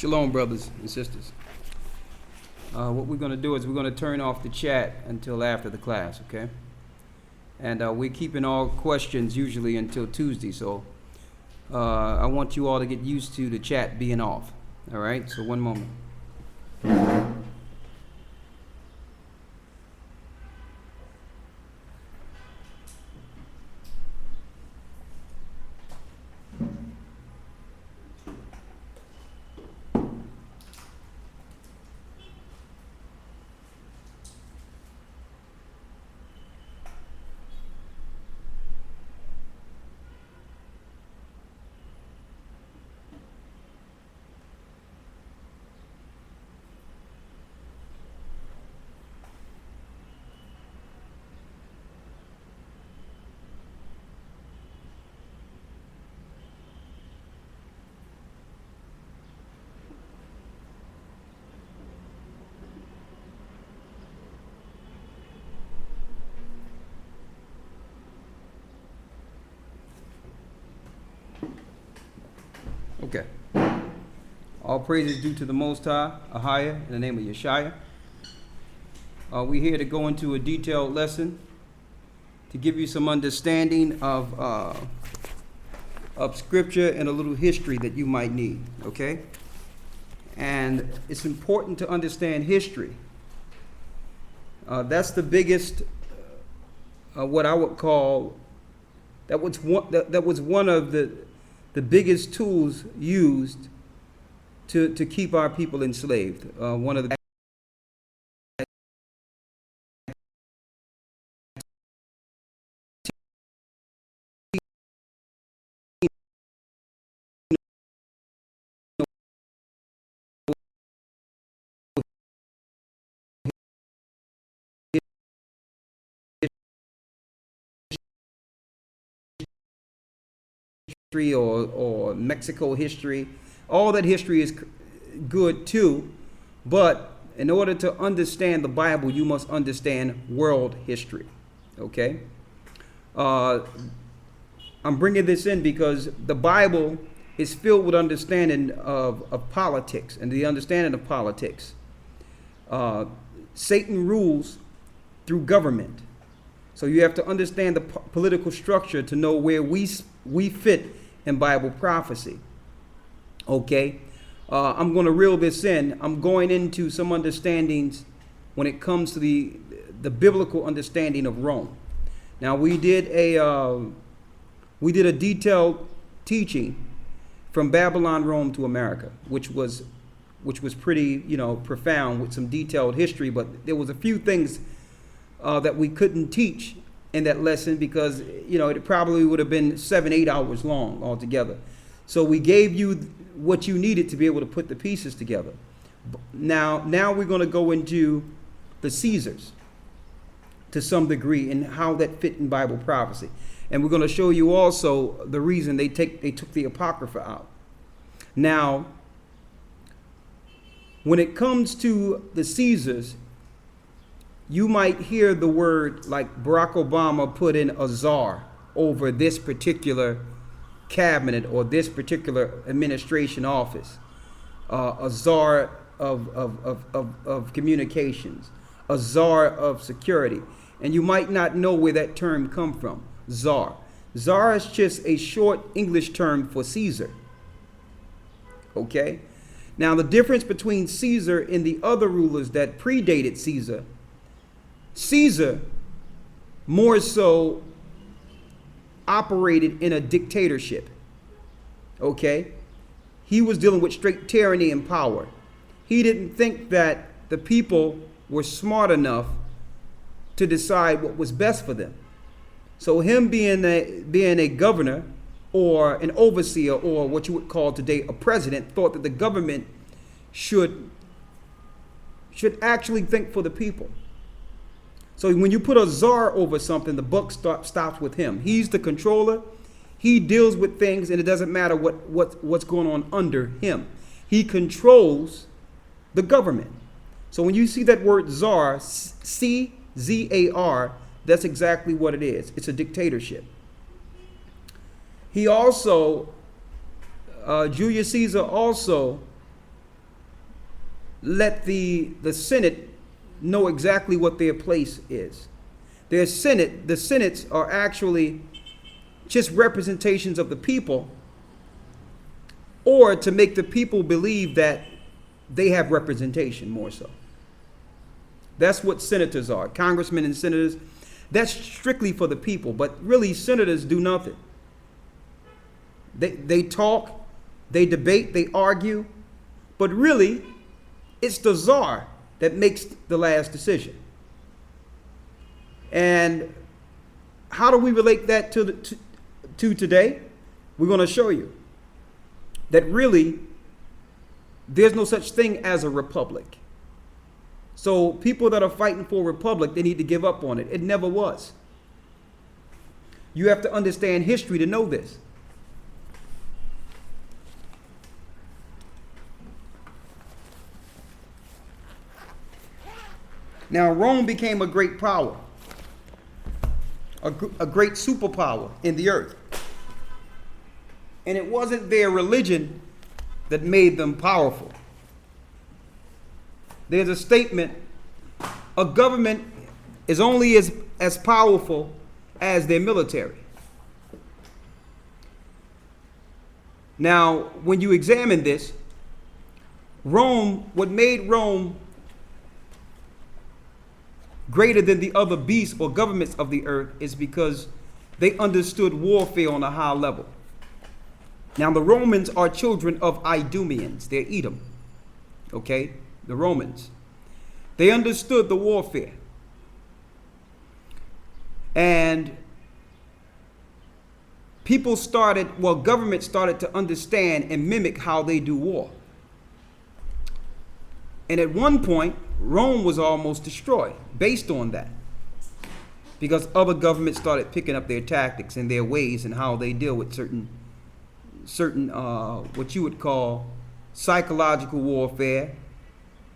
Shalom, brothers and sisters. What we're going to do is we're going to turn off the chat until after the class, okay? And we're keeping all questions usually until Tuesday, so I want you all to get used to the chat being off, all right? So one moment. Okay. All praises due to the Most High, Ahia, in the name of Yeshaya. We're here to go into a detailed lesson to give you some understanding of Scripture and a little history that you might need, okay? And it's important to understand history. That's the biggest, what I would call, that was one of the biggest tools used to keep our people enslaved. One of the history or Mexico history, all that history is good too, but in order to understand the Bible, you must understand world history, okay? I'm bringing this in because the Bible is filled with understanding of politics and the understanding of politics. Satan rules through government. So you have to understand the political structure to know where we fit in Bible prophecy. Okay? I'm going to reel this in. I'm going into some understandings when it comes to the biblical understanding of Rome. Now we did a detailed teaching from Babylon, Rome to America, which was pretty, profound with some detailed history, but there was a few things that we couldn't teach in that lesson because, it probably would have been 7-8 hours long altogether. So we gave you what you needed to be able to put the pieces together. Now we're going to go into the Caesars to some degree and how that fit in Bible prophecy. And we're going to show you also the reason they took the Apocrypha out. Now, when it comes to the Caesars, you might hear the word like Barack Obama put in a czar over this particular cabinet or this particular administration office, a czar of communications, a czar of security. And you might not know where that term come from, czar. Czar is just a short English term for Caesar. Okay? Now the difference between Caesar and the other rulers that predated Caesar, Caesar more so operated in a dictatorship. Okay? He was dealing with straight tyranny and power. He didn't think that the people were smart enough to decide what was best for them. So him being a governor or an overseer or what you would call today a president thought that the government should actually think for the people. So when you put a czar over something, the buck stops with him. He's the controller. He deals with things, and it doesn't matter what's going on under him. He controls the government. So when you see that word czar, C-Z-A-R, that's exactly what it is. It's a dictatorship. He also, Julius Caesar also let the Senate know exactly what their place is. The Senates are actually just representations of the people, or to make the people believe that they have representation more so. That's what senators are. Congressmen and senators, that's strictly for the people, but really senators do nothing. They talk, they debate, they argue, but really it's the czar that makes the last decision. And how do we relate that to today? We're going to show you that really there's no such thing as a republic. So people that are fighting for a republic, they need to give up on it. It never was. You have to understand history to know this. Now, Rome became a great power, a great superpower in the earth. And it wasn't their religion that made them powerful. There's a statement, a government is only as powerful as their military. Now, when you examine this, what made Rome greater than the other beasts or governments of the earth is because they understood warfare on a high level. Now, the Romans are children of Idumeans. They're Edom. Okay? The Romans. They understood the warfare. And government started to understand and mimic how they do war. And at one point, Rome was almost destroyed based on that, because other governments started picking up their tactics and their ways and how they deal with certain what you would call psychological warfare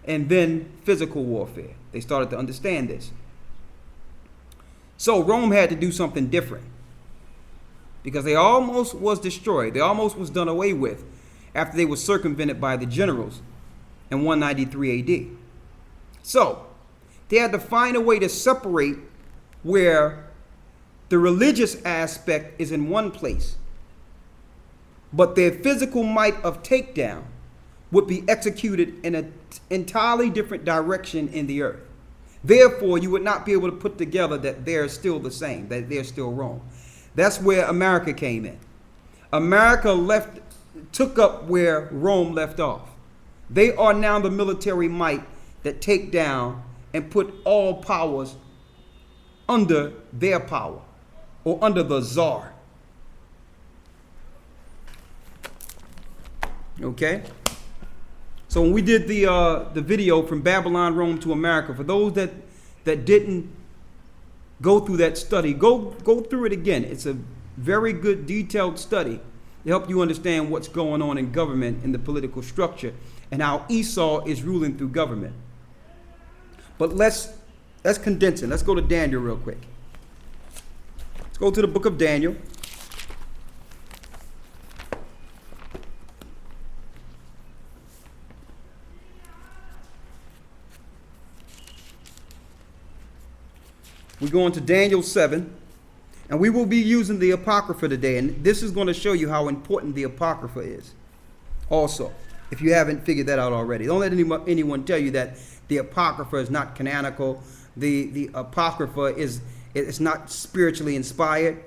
and then physical warfare. They started to understand this. So Rome had to do something different, because they almost was destroyed. They almost was done away with after they were circumvented by the generals in 193 AD. So they had to find a way to separate where the religious aspect is in one place, but their physical might of takedown would be executed in an entirely different direction in the earth. Therefore, you would not be able to put together that they're still the same, that they're still Rome. That's where America came in. America took up where Rome left off. They are now the military might that take down and put all powers under their power, or under the czar. Okay? So when we did the video from Babylon, Rome to America, for those that didn't go through that study, go through it again. It's a very good detailed study to help you understand what's going on in government, in the political structure, and how Esau is ruling through government. But let's condense it. Let's go to Daniel real quick. Let's go to the book of Daniel. We're going to Daniel 7, and we will be using the Apocrypha today, and this is going to show you how important the Apocrypha is also, if you haven't figured that out already. Don't let anyone tell you that the Apocrypha is not canonical. The Apocrypha it's not spiritually inspired.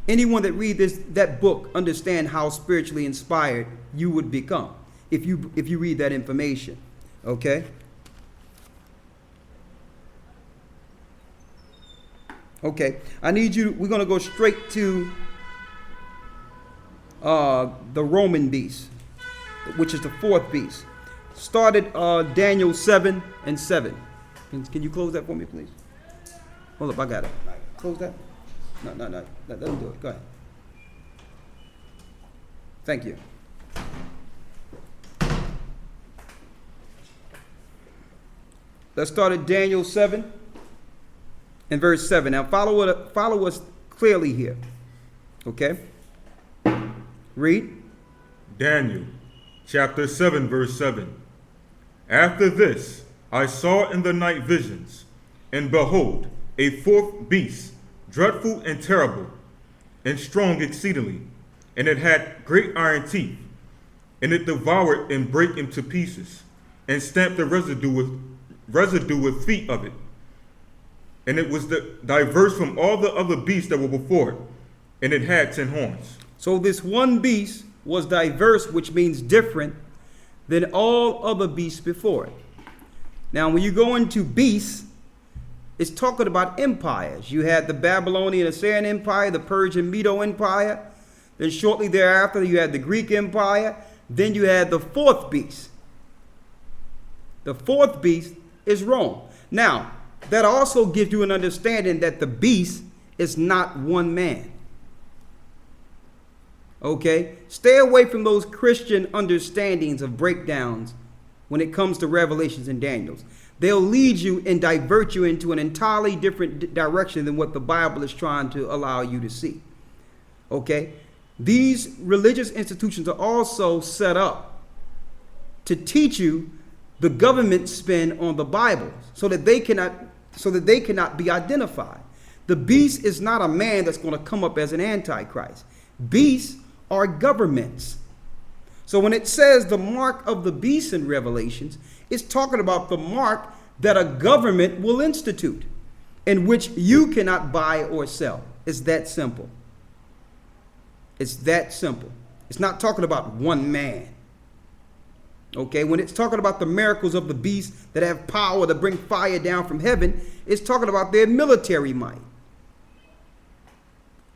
Anyone that reads that book understand how spiritually inspired you would become if you read that information. Okay? Okay, we're going to go straight to the Roman beast, which is the fourth beast. Started Daniel 7 and 7. Can you close that for me, please? Hold up, I got it. Close that? No. Let them do it. Go ahead. Thank you. Let's start at Daniel 7. In verse 7. Now follow us clearly here. Okay? Read. Daniel chapter 7 verse 7. After this, I saw in the night visions, and behold, a fourth beast, dreadful and terrible, and strong exceedingly, and it had great iron teeth, and it devoured and brake him to pieces, and stamped the residue with feet of it. And it was diverse from all the other beasts that were before it, and it had 10 horns. So this one beast was diverse, which means different than all other beasts before it. Now, when you go into beasts, it's talking about empires. You had the Babylonian Assyrian Empire, the Persian Medo Empire. Then shortly thereafter, you had the Greek Empire. Then you had the fourth beast. The fourth beast is Rome. Now, that also gives you an understanding that the beast is not one man. Okay? Stay away from those Christian understandings of breakdowns when it comes to Revelations and Daniels. They'll lead you and divert you into an entirely different direction than what the Bible is trying to allow you to see. Okay? These religious institutions are also set up to teach you the government spin on the Bible so that they cannot be identified. The beast is not a man that's going to come up as an antichrist. Beasts are governments. So when it says the mark of the beast in Revelations, it's talking about the mark that a government will institute, in which you cannot buy or sell. It's that simple. It's that simple. It's not talking about one man. Okay, when it's talking about the miracles of the beast that have power to bring fire down from heaven, it's talking about their military might.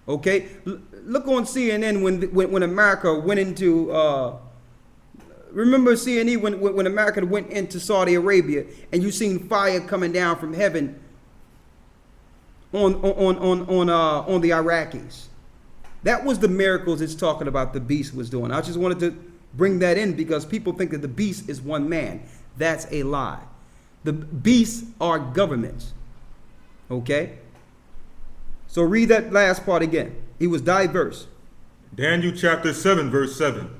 Okay, look on CNN when America went into, remember CNN when America went into Saudi Arabia and you seen fire coming down from heaven on the Iraqis. That was the miracles it's talking about the beast was doing. I just wanted to bring that in because people think that the beast is one man. That's a lie. The beasts are governments. Okay? So read that last part again. He was diverse. Daniel chapter 7, verse 7.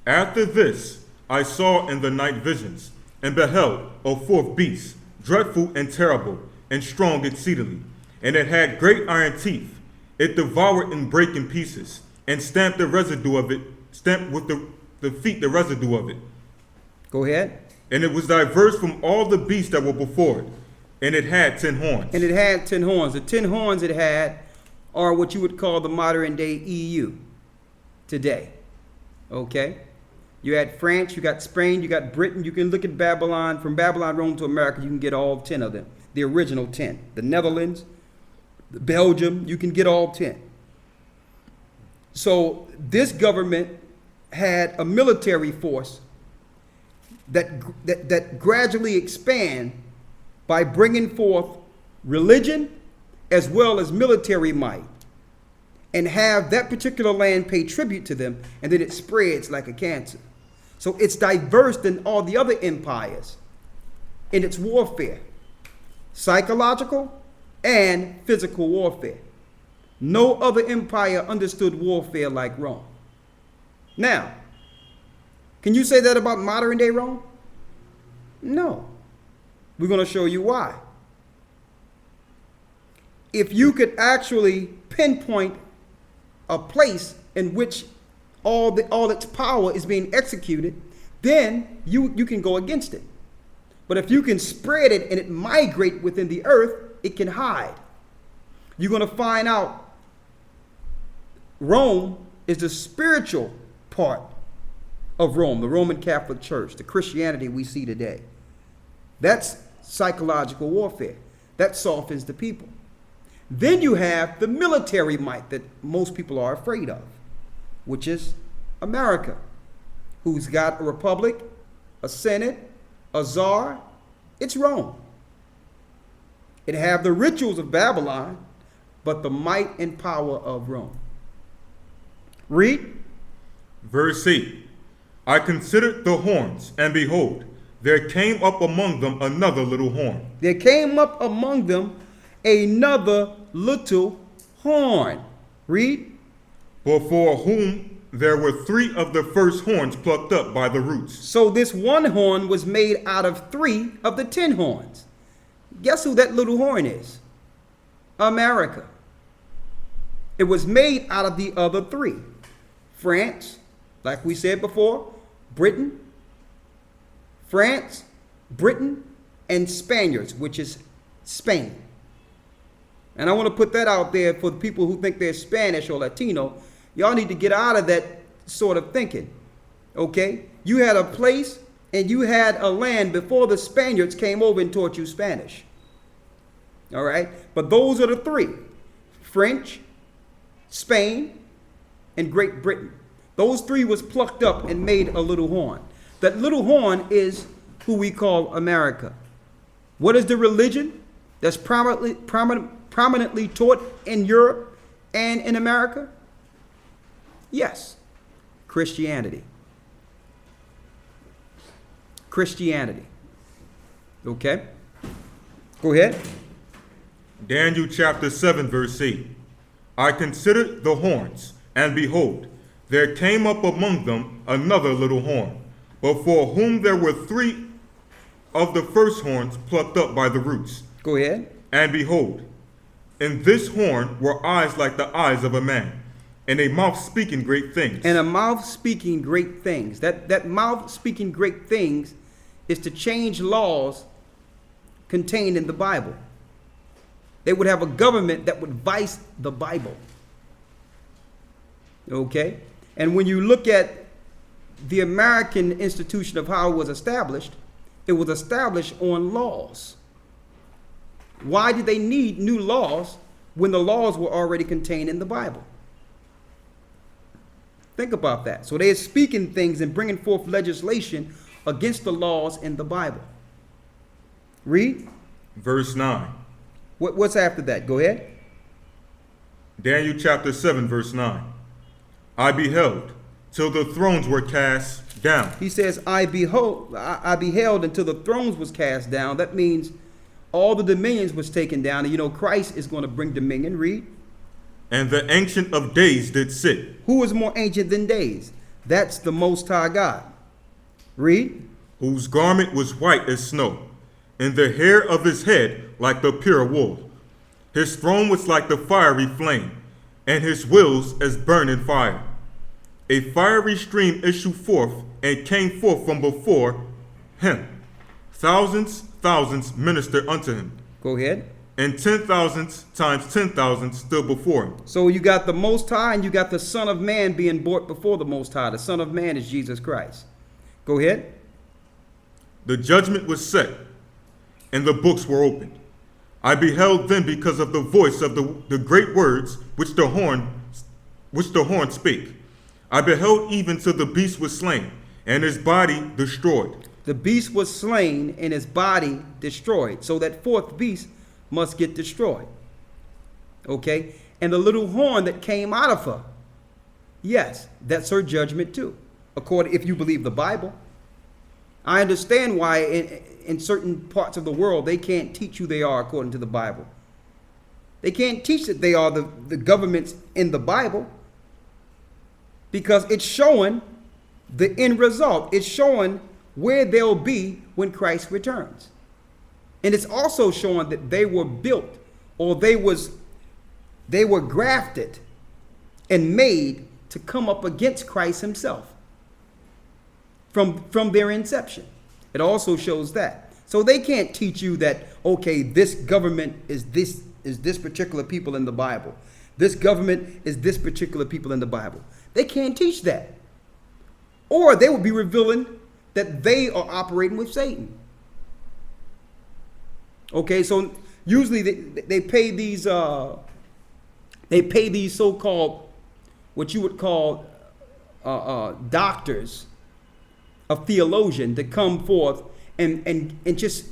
After this, I saw in the night visions, and beheld a fourth beast, dreadful and terrible, and strong exceedingly. And it had great iron teeth. It devoured and brake in pieces, and stamped the residue of it, stamped with the feet the residue of it. Go ahead. And it was diverse from all the beasts that were before it, and it had 10 horns. And it had 10 horns. The 10 horns it had are what you would call the modern day EU today. Okay? You had France, you got Spain, you got Britain. You can look at Babylon. From Babylon, Rome to America, you can get all 10 of them. The original 10. The Netherlands, Belgium, you can get all 10. So this government had a military force that gradually expand by bringing forth religion as well as military might, and have that particular land pay tribute to them, and then it spreads like a cancer. So it's diverse than all the other empires in its warfare, psychological and physical warfare. No other empire understood warfare like Rome. Now, can you say that about modern day Rome? No. We're going to show you why. If you could actually pinpoint a place in which all its power is being executed, then you can go against it. But if you can spread it and it migrate within the earth, it can hide. You're going to find out Rome is the spiritual part of Rome, the Roman Catholic Church, the Christianity we see today. That's psychological warfare. That softens the people. Then you have the military might that most people are afraid of, which is America, who's got a republic, a senate, a czar. It's Rome. It have the rituals of Babylon, but the might and power of Rome. Read. Verse 8. I considered the horns, and behold, there came up among them another little horn. There came up among them another little horn. Read. Before whom there were 3 of the first horns plucked up by the roots. So this one horn was made out of 3 of the 10 horns. Guess who that little horn is? America. It was made out of the other 3. France, like we said before, Britain, France, Britain, and Spaniards, which is Spain. And I want to put that out there for the people who think they're Spanish or Latino. Y'all need to get out of that sort of thinking. Okay? You had a place and you had a land before the Spaniards came over and taught you Spanish. All right? But those are the 3. French, Spain, and Great Britain. Those 3 was plucked up and made a little horn. That little horn is who we call America. What is the religion that's prominently taught in Europe and in America? Yes, Christianity. Christianity. Okay? Go ahead. Daniel chapter 7, verse 8. I considered the horns, and behold, there came up among them another little horn, before whom there were 3 of the first horns plucked up by the roots. Go ahead. And behold, in this horn were eyes like the eyes of a man, and a mouth speaking great things. And a mouth speaking great things. That mouth speaking great things is to change laws contained in the Bible. They would have a government that would vice the Bible. Okay? And when you look at the American institution of how it was established on laws. Why did they need new laws when the laws were already contained in the Bible? Think about that. So they're speaking things and bringing forth legislation against the laws in the Bible. Read. Verse 9. What's after that? Go ahead. Daniel chapter 7, verse 9. I beheld till the thrones were cast down. He says, I beheld until the thrones was cast down. That means all the dominions was taken down. And you know, Christ is going to bring dominion. Read. And the Ancient of Days did sit. Who is more ancient than days? That's the Most High God. Read. Whose garment was white as snow, and the hair of his head like the pure wool. His throne was like the fiery flame, and his wheels as burning fire. A fiery stream issued forth and came forth from before him. Thousands ministered unto him. Go ahead. And 10,000 times 10,000 stood before him. So you got the Most High and you got the Son of Man being brought before the Most High. The Son of Man is Jesus Christ. Go ahead. The judgment was set, and the books were opened. I beheld then because of the voice of the great words which the horn spake. I beheld even till the beast was slain, and his body destroyed. The beast was slain and his body destroyed. So that 4th beast must get destroyed. Okay? And the little horn that came out of her, yes, that's her judgment too. According, if you believe the Bible. I understand why in certain parts of the world they can't teach who they are according to the Bible. They can't teach that they are the governments in the Bible, because it's showing the end result. It's showing where they'll be when Christ returns. And it's also showing that they were built, or they were grafted and made to come up against Christ himself from their inception. It also shows that. So they can't teach you that, okay, this government is this particular people in the Bible. This government is this particular people in the Bible. They can't teach that. Or they would be revealing that they are operating with Satan. Okay, so usually they pay these so-called, what you would call doctors, a theologian, to come forth and just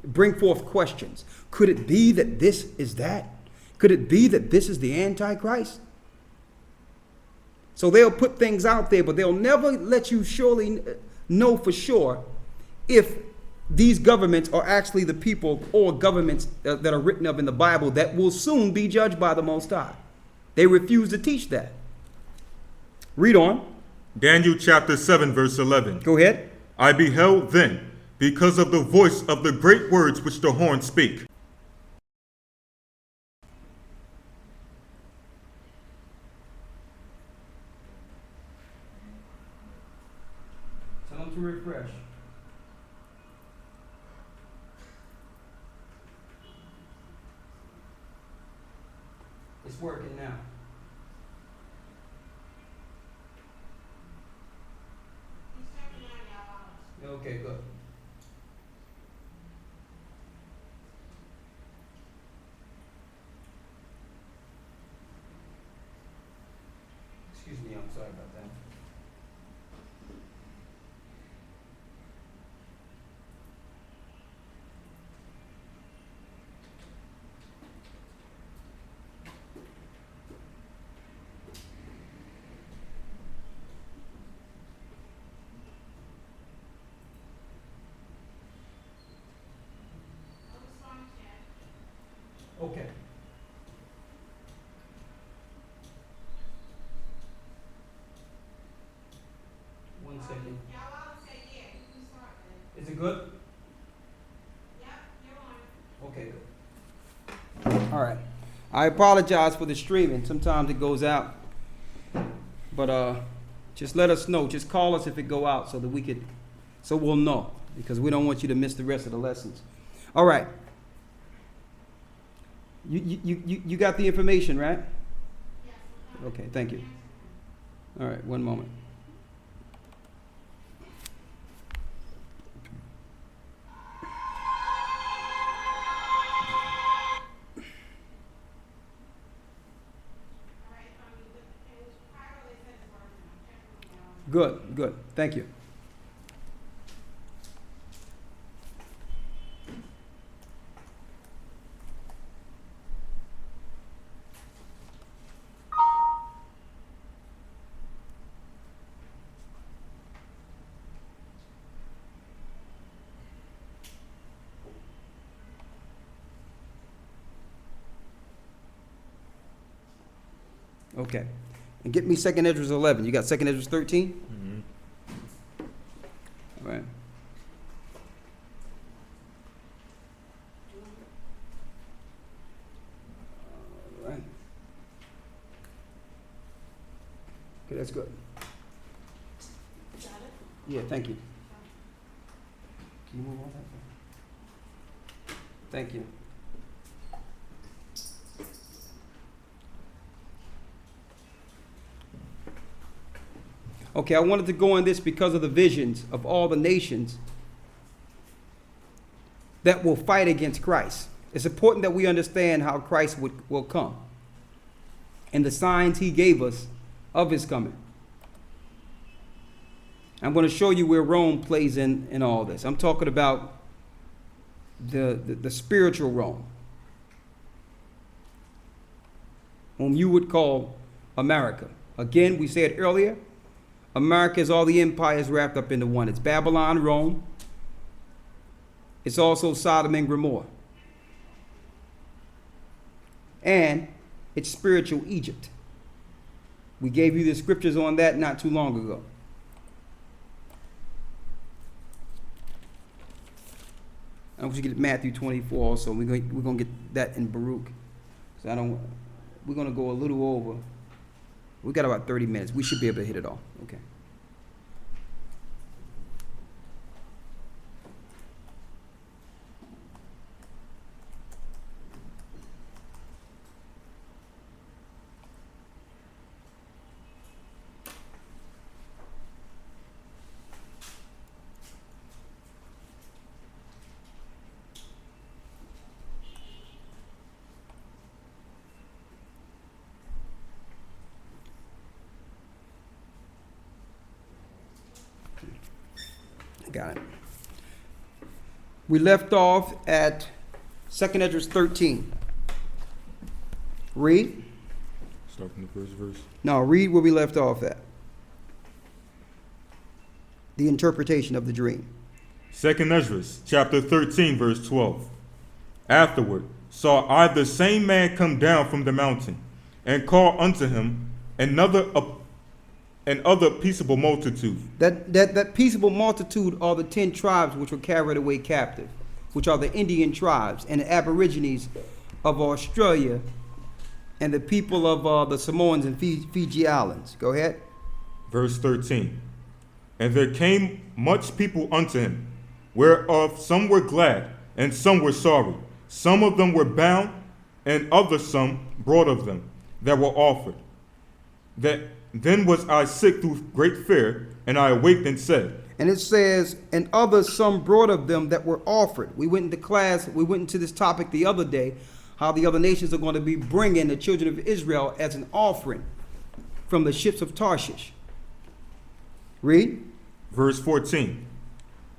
bring forth questions. Could it be that this is that? Could it be that this is the Antichrist? So they'll put things out there, but they'll never let you surely know for sure if these governments are actually the people or governments that are written of in the Bible that will soon be judged by the Most High. They refuse to teach that. Read on. Daniel chapter 7, verse 11. Go ahead. I beheld then, because of the voice of the great words which the horn spake. Tell them to refresh. It's working now. Okay, good. Excuse me, I'm sorry about that. Okay. One second. Is it good? Okay, good. All right. I apologize for the streaming. Sometimes it goes out. But just let us know. Just call us if it go out so that so we'll know, because we don't want you to miss the rest of the lessons. All right. You got the information, right? Okay, thank you. All right, one moment. Good, good. Thank you. Okay. And get me 2nd Esdras 11. You got 2nd Esdras 13? All right. All right. Okay, that's good. Yeah, thank you. Can you move on that? Thank you. Okay, I wanted to go on this because of the visions of all the nations that will fight against Christ. It's important that we understand how Christ will come and the signs he gave us of his coming. I'm going to show you where Rome plays in all this. I'm talking about the spiritual Rome, whom you would call America. Again, we said earlier, America is all the empires wrapped up into one. It's Babylon, Rome. It's also Sodom and Gomorrah. And it's spiritual Egypt. We gave you the scriptures on that not too long ago. I want you to get Matthew 24 also. We're going to get that in Baruch. So we're going to go a little over. We got about 30 minutes. We should be able to hit it all. Okay. Got it. We left off at 2nd Esdras 13. Read. Start from the first verse. No, read where we left off at. The interpretation of the dream. 2nd Esdras, chapter 13, verse 12. Afterward saw I the same man come down from the mountain, and call unto him another and other peaceable multitude. That peaceable multitude are the 10 tribes which were carried away captive, which are the Indian tribes and the Aborigines of Australia and the people of the Samoans and Fiji Islands. Go ahead. Verse 13. And there came much people unto him, whereof some were glad, and some were sorry. Some of them were bound, and other some brought of them that were offered. That then was I sick through great fear, and I awaked and said. And it says, and others some brought of them that were offered. We went into this topic the other day, how the other nations are going to be bringing the children of Israel as an offering from the ships of Tarshish. Read. Verse 14.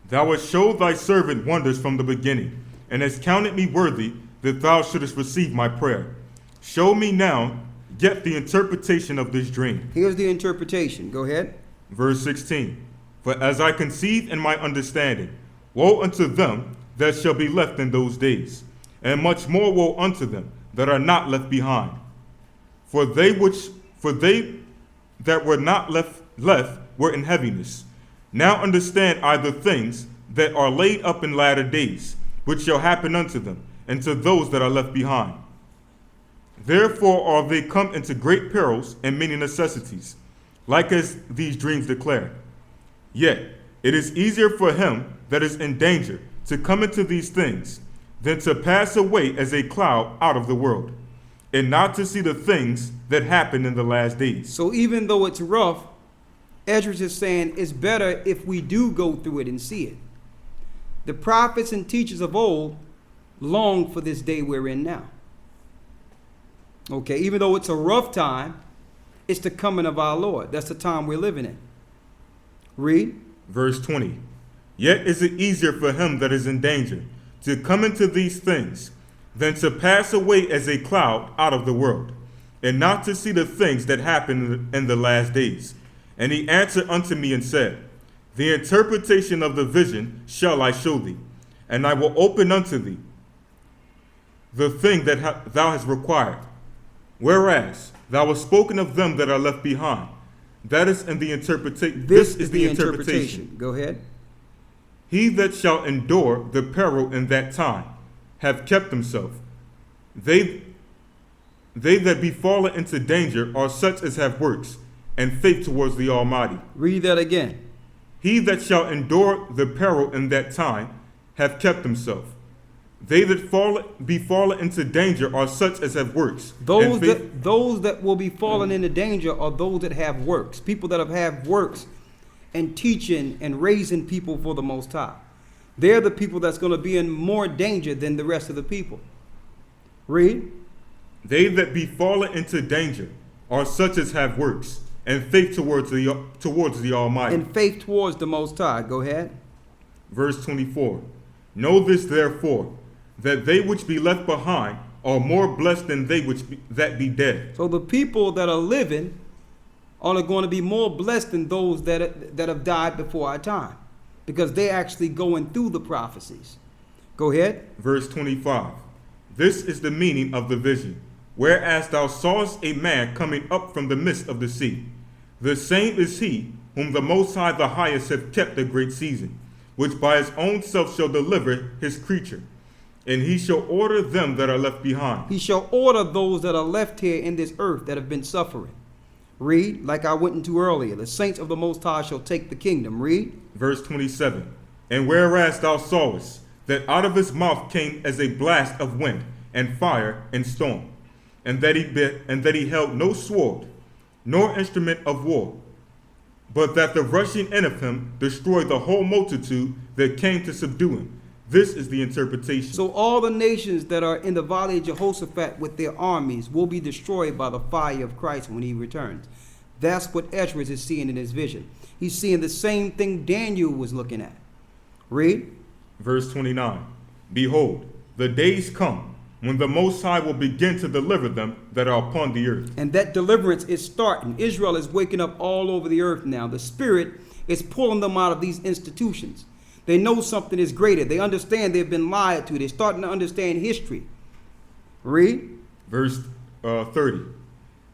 Thou hast showed thy servant wonders from the beginning, and hast counted me worthy that thou shouldest receive my prayer. Show me now yet the interpretation of this dream. Here's the interpretation. Go ahead. Verse 16. For as I conceive in my understanding, woe unto them that shall be left in those days, and much more woe unto them that are not left behind. For they that were not left were in heaviness. Now understand I the things that are laid up in latter days, which shall happen unto them, and to those that are left behind. Therefore are they come into great perils and many necessities, like as these dreams declare. Yet it is easier for him that is in danger to come into these things than to pass away as a cloud out of the world, and not to see the things that happen in the last days. So even though it's rough, Esdras is saying it's better if we do go through it and see it. The prophets and teachers of old longed for this day we're in now. Okay, even though it's a rough time, it's the coming of our Lord. That's the time we're living in. Read. Verse 20. Yet is it easier for him that is in danger to come into these things than to pass away as a cloud out of the world, and not to see the things that happen in the last days. And he answered unto me and said, The interpretation of the vision shall I show thee, and I will open unto thee the thing that thou hast required. Whereas thou hast spoken of them that are left behind. That is in the interpretation. This is the interpretation. Go ahead. He that shall endure the peril in that time have kept himself. They that be fallen into danger are such as have works and faith towards the Almighty. Read that again. He that shall endure the peril in that time have kept himself. They that be fallen into danger are such as have works. Those that will be fallen into danger are those that have works. People that have works and teaching and raising people for the Most High. They're the people that's going to be in more danger than the rest of the people. Read. They that be fallen into danger are such as have works and faith towards the Almighty. And faith towards the Most High. Go ahead. Verse 24. Know this therefore, that they which be left behind are more blessed than they that be dead. So the people that are living are going to be more blessed than those that have died before our time, because they're actually going through the prophecies. Go ahead. Verse 25. This is the meaning of the vision. Whereas thou sawest a man coming up from the midst of the sea. The same is he whom the Most High the Highest hath kept a great season, which by his own self shall deliver his creature. And he shall order them that are left behind. He shall order those that are left here in this earth that have been suffering. Read, like I went into earlier. The saints of the Most High shall take the kingdom. Read. Verse 27. And whereas thou sawest that out of his mouth came as a blast of wind and fire and storm, and that he held no sword, nor instrument of war, but that the rushing in of him destroyed the whole multitude that came to subdue him. This is the interpretation. So all the nations that are in the valley of Jehoshaphat with their armies will be destroyed by the fire of Christ when he returns. That's what Esdras is seeing in his vision. He's seeing the same thing Daniel was looking at. Read. Verse 29. Behold, the days come when the Most High will begin to deliver them that are upon the earth. And that deliverance is starting. Israel is waking up all over the earth now. The Spirit is pulling them out of these institutions. They know something is greater. They understand they've been lied to. They're starting to understand history. Read. Verse 30.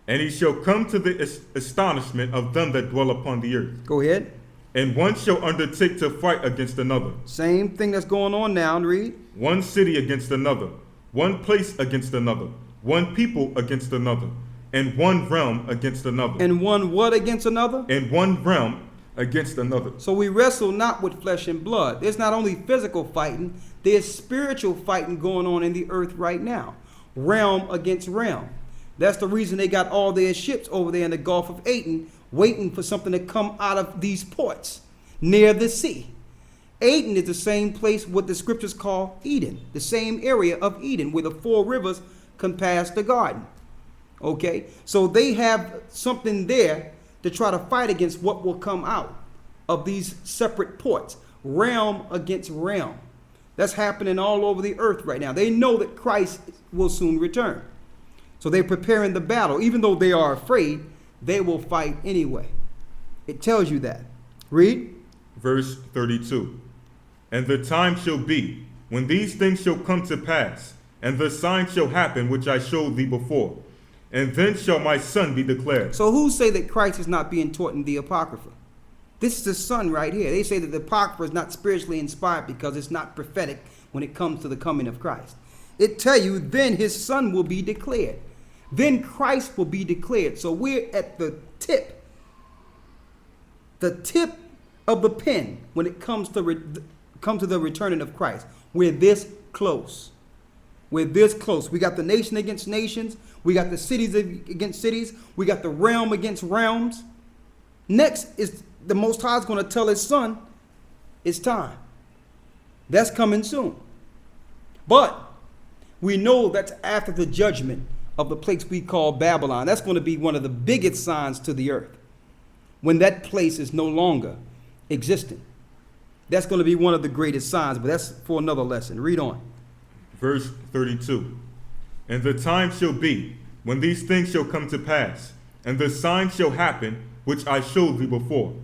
And he shall come to the astonishment of them that dwell upon the earth. Go ahead. And one shall undertake to fight against another. Same thing that's going on now. Read. One city against another. One place against another. One people against another. And one realm against another. And one what against another? And one realm against another. So we wrestle not with flesh and blood. There's not only physical fighting, there's spiritual fighting going on in the earth right now. Realm against realm. That's the reason they got all their ships over there in the Gulf of Aden, waiting for something to come out of these ports near the sea. Aden is the same place what the scriptures call Eden, the same area of Eden where the 4 rivers compass the garden. Okay, so they have something there to try to fight against what will come out of these separate ports, realm against realm. That's happening all over the earth right now. They know that Christ will soon return. So they're preparing the battle. Even though they are afraid, they will fight anyway. It tells you that. Read. Verse 32. And the time shall be when these things shall come to pass, and the sign shall happen which I showed thee before. And then shall my son be declared. So who say that Christ is not being taught in the Apocrypha? This is the son right here. They say that the Apocrypha is not spiritually inspired because it's not prophetic when it comes to the coming of Christ. It tell you then his son will be declared. Then Christ will be declared. So we're at the tip of the pen when it comes to the returning of Christ. We're this close. We're this close. We got the nation against nations. We got the cities against cities. We got the realm against realms. Next is the Most High is going to tell his son, it's time. That's coming soon. But we know that's after the judgment of the place we call Babylon. That's going to be one of the biggest signs to the earth. When that place is no longer existing. That's going to be one of the greatest signs, but that's for another lesson. Read on. Verse 32. And the time shall be when these things shall come to pass, and the sign shall happen which I showed thee before.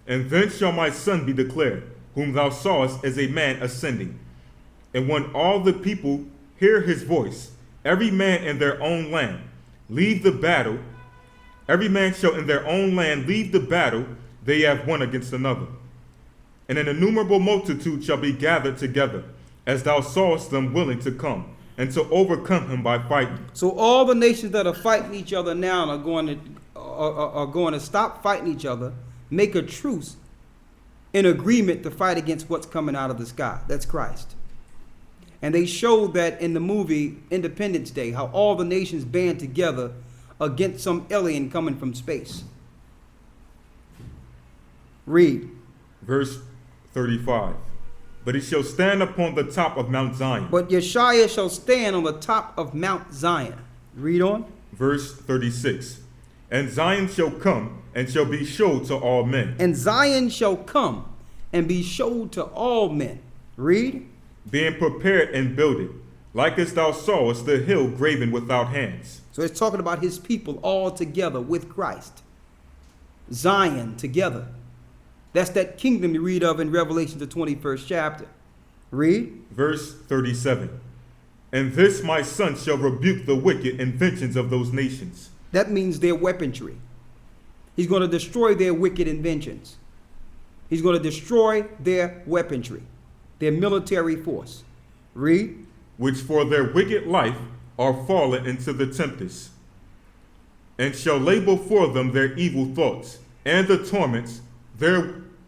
And then shall my son be declared, whom thou sawest as a man ascending. And when all the people hear his voice, every man in their own land leave the battle, every man shall in their own land leave the battle they have one against another. And an innumerable multitude shall be gathered together, as thou sawest them willing to come, and to overcome him by fighting. So all the nations that are fighting each other now are going to stop fighting each other, make a truce in agreement to fight against what's coming out of the sky. That's Christ. And they showed that in the movie Independence Day, how all the nations band together against some alien coming from space. Read. Verse 35. But he shall stand upon the top of Mount Zion. But Yeshua shall stand on the top of Mount Zion. Read on. Verse 36. And Zion shall come and shall be showed to all men. And Zion shall come and be showed to all men. Read. Being prepared and builded, like as thou sawest the hill graven without hands. So it's talking about his people all together with Christ. Zion together. That's that kingdom you read of in Revelation, the 21st chapter. Read. Verse 37. And this my son shall rebuke the wicked inventions of those nations. That means their weaponry. He's going to destroy their wicked inventions. He's going to destroy their weaponry, their military force. Read. Which for their wicked life are fallen into the tempest, and shall lay before them their evil thoughts, and the torments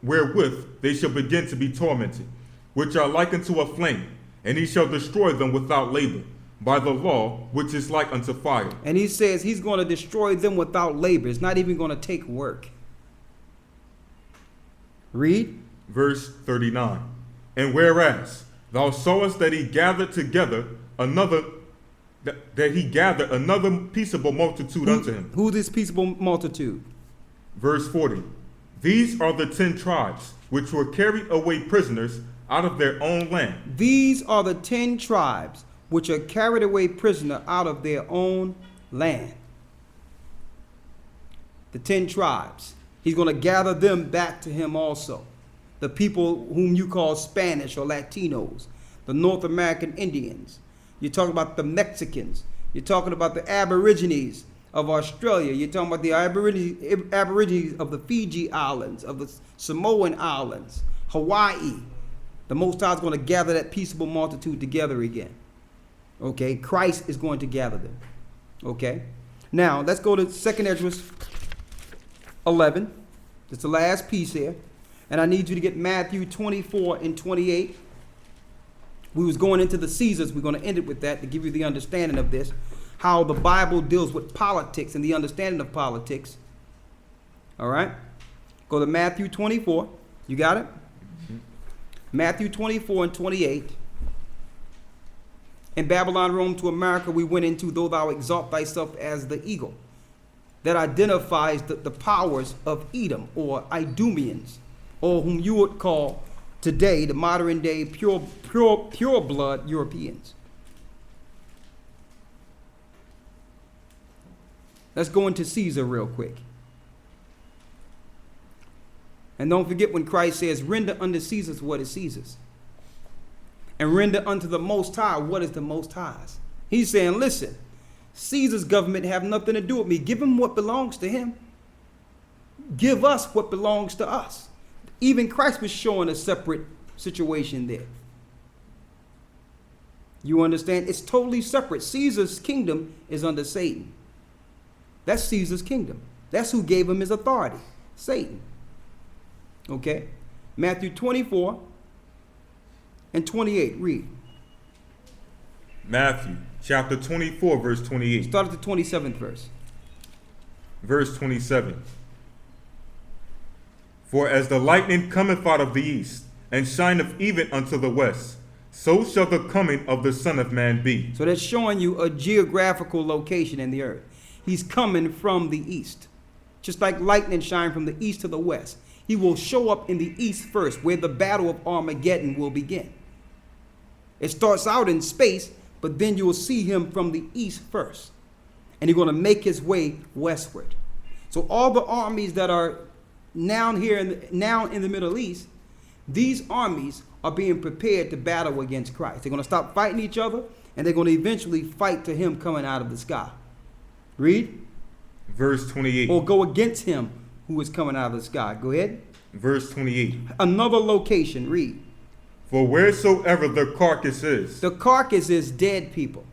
wherewith they shall begin to be tormented, which are like unto a flame, and he shall destroy them without labor, by the law which is like unto fire. And he says he's going to destroy them without labor. It's not even going to take work. Read. Verse 39. And whereas thou sawest that he gathered together another peaceable multitude unto him. Who this peaceable multitude? Verse 40. These are the 10 tribes which were carried away prisoners out of their own land. These are the 10 tribes which are carried away prisoner out of their own land. The 10 tribes. He's going to gather them back to him also. The people whom you call Spanish or Latinos, the North American Indians. You're talking about the Mexicans. You're talking about the Aborigines of Australia. You're talking about the Aborigines of the Fiji Islands, of the Samoan Islands, Hawaii. The Most High is going to gather that peaceable multitude together again. Okay, Christ is going to gather them. Okay, now let's go to 2nd Ezra 11. It's the last piece here. And I need you to get Matthew 24 and 28. We was going into the Caesars. We're going to end it with that to give you the understanding of this. How the Bible deals with politics and the understanding of politics. All right. Go to Matthew 24. You got it? Mm-hmm. Matthew 24 and 28. In Babylon, Rome to America, we went into, though thou exalt thyself as the eagle. That identifies the powers of Edom or Idumeans, or whom you would call today the modern day pure blood Europeans. Let's go into Caesar real quick. And don't forget when Christ says, render unto Caesar's what is Caesar's. And render unto the Most High what is the Most High's. He's saying, listen, Caesar's government have nothing to do with me. Give him what belongs to him. Give us what belongs to us. Even Christ was showing a separate situation there. You understand? It's totally separate. Caesar's kingdom is under Satan. That's Caesar's kingdom. That's who gave him his authority. Satan. Okay? Matthew 24 and 28. Read. Matthew chapter 24, verse 28. Start at the 27th verse. Verse 27. For as the lightning cometh out of the east, and shineth even unto the west, so shall the coming of the Son of Man be. So that's showing you a geographical location in the earth. He's coming from the east. Just like lightning shine from the east to the west. He will show up in the east first, where the battle of Armageddon will begin. It starts out in space, but then you will see him from the east first. And he's going to make his way westward. So all the armies that are now in the Middle East, these armies are being prepared to battle against Christ. They're going to stop fighting each other, and they're going to eventually fight to him coming out of the sky. Read. Verse 28. Or go against him who is coming out of the sky. Go ahead. Verse 28. Another location. Read. For wheresoever the carcass is. The carcass is dead people.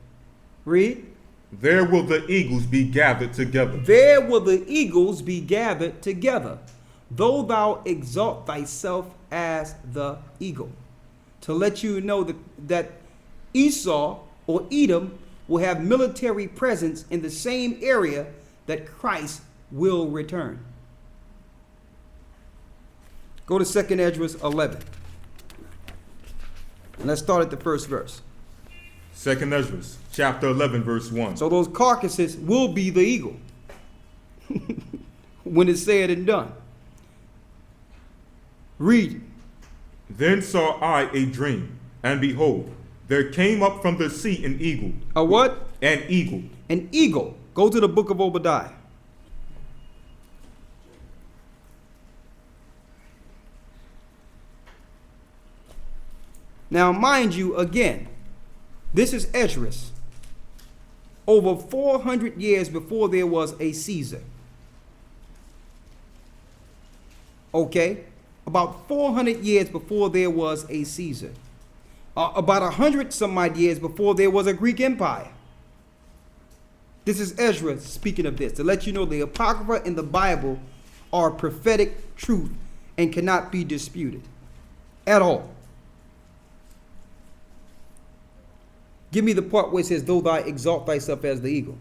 Read. There will the eagles be gathered together. There will the eagles be gathered together. Though thou exalt thyself as the eagle. To let you know that Esau or Edom will have military presence in the same area that Christ will return. Go to 2nd Ezra 11. And let's start at the first verse. 2nd Ezra, chapter 11, verse 1. So those carcasses will be the eagle when it's said and done. Read. Then saw I a dream, and behold, there came up from the sea an eagle. A what? An eagle. An eagle. Go to the book of Obadiah. Now, mind you, again, this is Esdras. Over 400 years before there was a Caesar. Okay? About 400 years before there was a Caesar. About 100 some odd years before there was a Greek Empire. This is Ezra speaking of this, to let you know the Apocrypha in the Bible are prophetic truth and cannot be disputed at all. Give me the part where it says, though thou exalt thyself as the eagle.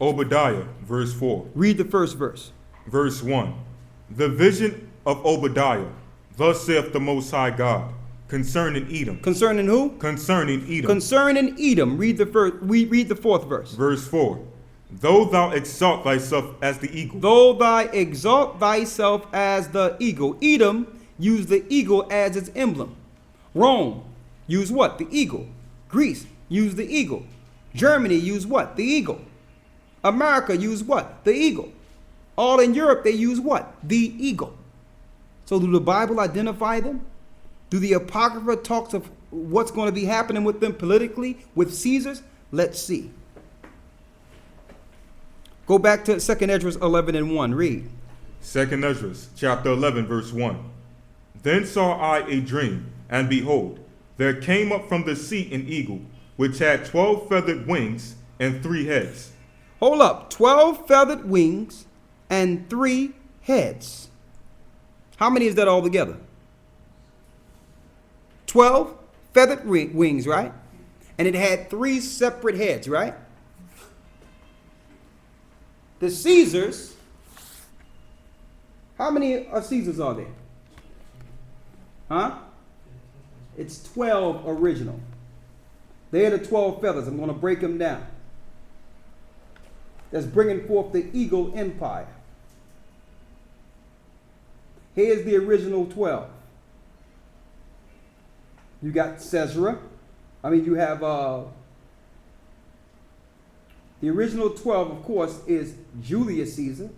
Obadiah, verse 4. Read the first verse. Verse 1. The vision of Obadiah, thus saith the Most High God, concerning Edom. Concerning who? Concerning Edom. Concerning Edom. Read the first. We read the fourth verse. Verse 4. Though thou exalt thyself as the eagle. Though thou exalt thyself as the eagle. Edom used the eagle as its emblem. Rome used what? The eagle. Greece used the eagle. Germany used what? The eagle. America used what? The eagle. All in Europe, they use what? The eagle. So do the Bible identify them? Do the Apocrypha talks of what's going to be happening with them politically, with Caesars? Let's see. Go back to 2nd Esdras 11 and 1. Read. 2nd Esdras, chapter 11, verse 1. Then saw I a dream, and behold, there came up from the sea an eagle, which had 12 feathered wings and 3 heads. Hold up. 12 feathered wings and 3 heads. How many is that altogether? 12 feathered wings, right? And it had 3 separate heads, right? The Caesars, how many Caesars are there? Huh? It's 12 original. They're the 12 feathers. I'm going to break them down. That's bringing forth the eagle empire. Here's the original 12. You got Caesar. You have the original 12, of course, is Julius Caesar.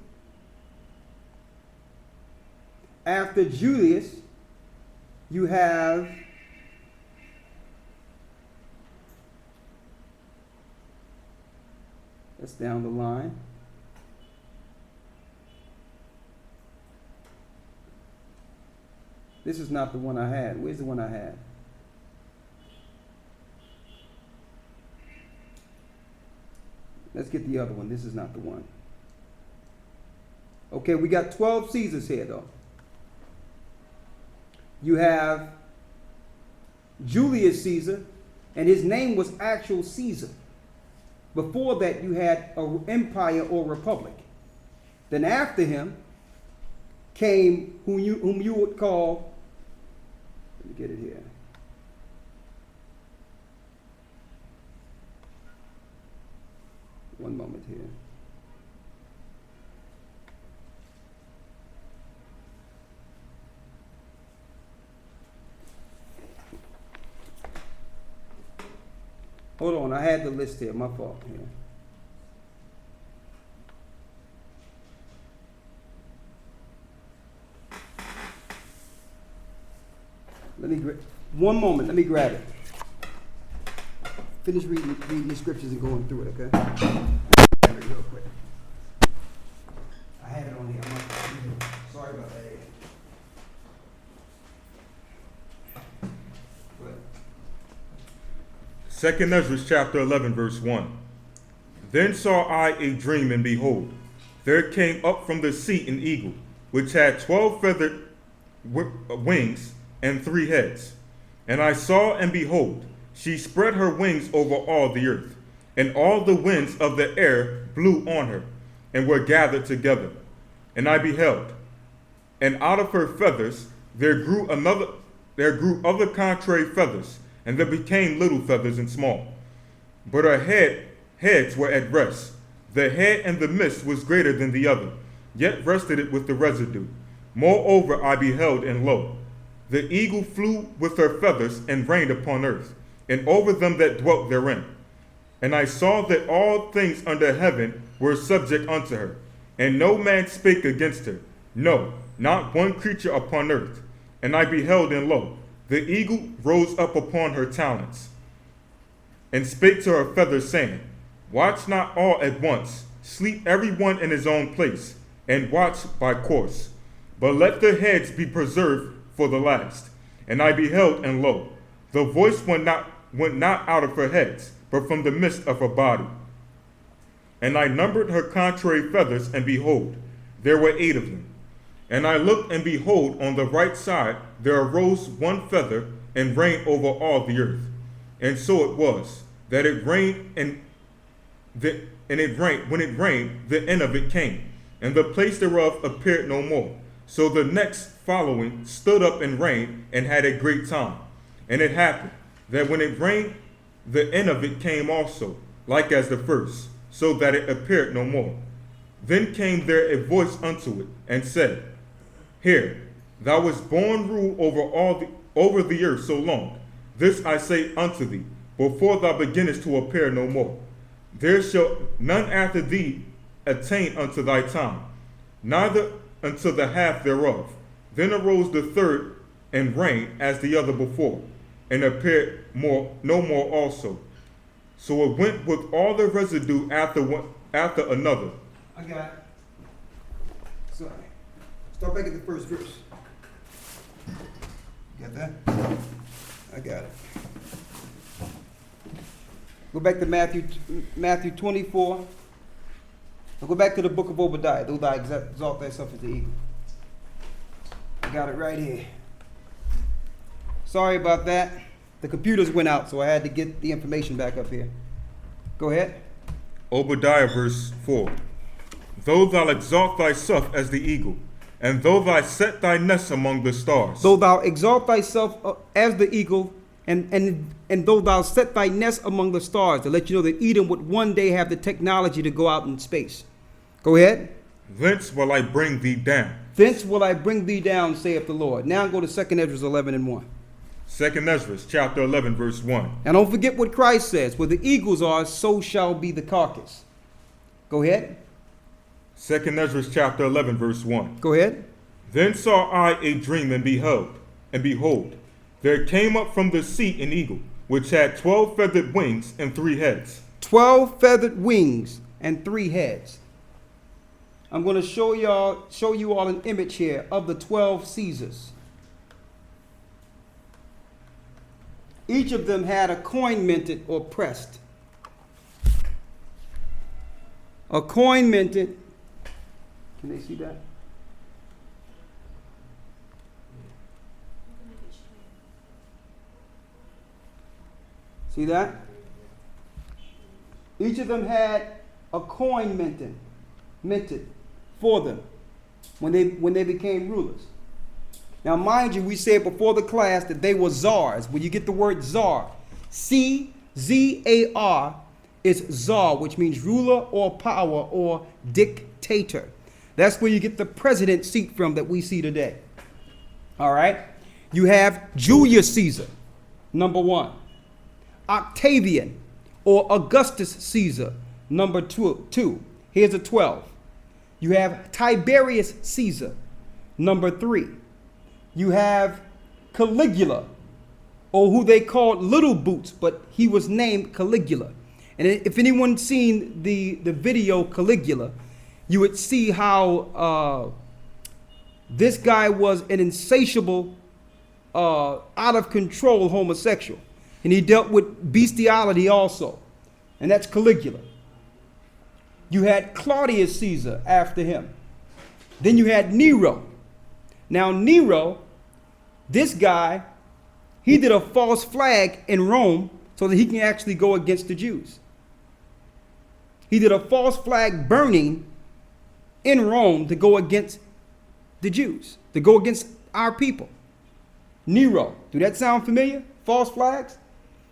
After Julius, you have that's down the line. This is not the one I had. Where's the one I had? Let's get the other one. This is not the one. Okay, we got 12 Caesars here, though. You have Julius Caesar, and his name was actual Caesar. Before that, you had an empire or republic. Then after him came whom you would call, let me get it here. One moment here. Hold on, I had the list here. My fault. Here. One moment. Let me grab it. Finish reading the scriptures and going through it. Okay. Grab it real quick. I had it on here. Sorry about that. Go ahead. 2nd Esdras, chapter 11, verse 1. Then saw I a dream, and behold, there came up from the sea an eagle, which had 12 feathered wings and 3 heads. And I saw, and behold, she spread her wings over all the earth, and all the winds of the air blew on her, and were gathered together. And I beheld, and out of her feathers there grew other contrary feathers, and there became little feathers and small. But her heads were at rest. The head in the midst was greater than the other, yet rested it with the residue. Moreover I beheld, and lo, the eagle flew with her feathers, and reigned upon earth, and over them that dwelt therein. And I saw that all things under heaven were subject unto her, and no man spake against her, no, not one creature upon earth. And I beheld, and lo, the eagle rose up upon her talons, and spake to her feathers, saying, Watch not all at once, sleep every one in his own place, and watch by course. But let the heads be preserved for the last. And I beheld, and lo, the voice went not out of her heads, but from the midst of her body. And I numbered her contrary feathers, and behold, there were 8 of them. And I looked, and behold, on the right side there arose one feather, and reigned over all the earth. And so it was, that it rained, when it rained, the end of it came, and the place thereof appeared no more. So the next following stood up and reigned, and had a great time. And it happened, that when it rained, the end of it came also, like as the first, so that it appeared no more. Then came there a voice unto it, and said, Hear, thou wast born rule over the earth so long. This I say unto thee, before thou beginnest to appear no more. There shall none after thee attain unto thy time, neither unto the half thereof. Then arose the third, and reigned as the other before, and appeared no more also. So it went with all the residue after another. I got it. Sorry. Start back at the first verse. Got that? I got it. Go back to Matthew 24. Now go back to the book of Obadiah. Though thou exalt thyself as the eagle. I got it right here. Sorry about that. The computers went out, so I had to get the information back up here. Go ahead. Obadiah verse 4. Though thou exalt thyself as the eagle, and though thou set thy nest among the stars. Though thou exalt thyself as the eagle, and though thou set thy nest among the stars, to let you know that Edom would one day have the technology to go out in space. Go ahead. Thence will I bring thee down. Thence will I bring thee down, saith the Lord. Now go to 2 Ezra 11 and 1. 2 Ezra chapter 11 verse 1. And don't forget what Christ says. Where the eagles are, so shall be the carcass. Go ahead. 2 Ezra chapter 11 verse 1. Go ahead. Then saw I a dream, and behold, there came up from the sea an eagle, which had 12 feathered wings and 3 heads. 12 feathered wings and 3 heads. I'm going to show you all an image here of the 12 Caesars. Each of them had a coin minted or pressed. A coin minted. Can they see that? See that? Each of them had a coin minted for them when they became rulers. Now, mind you, we said before the class that they were czars. When you get the word czar, C-Z-A-R, is czar, which means ruler or power or dictator. That's where you get the president seat from that we see today. All right? You have Julius Caesar, number 1. Octavian or Augustus Caesar, number 2. Here's a 12. You have Tiberius Caesar, number 3. You have Caligula, or who they called Little Boots, but he was named Caligula. And if anyone's seen the video Caligula, you would see how this guy was an insatiable, out of control homosexual. And he dealt with bestiality also. And that's Caligula. You had Claudius Caesar after him. Then you had Nero. Now Nero, this guy, he did a false flag in Rome so that he can actually go against the Jews. He did a false flag burning in Rome to go against the Jews, to go against our people. Nero, do that sound familiar? False flags?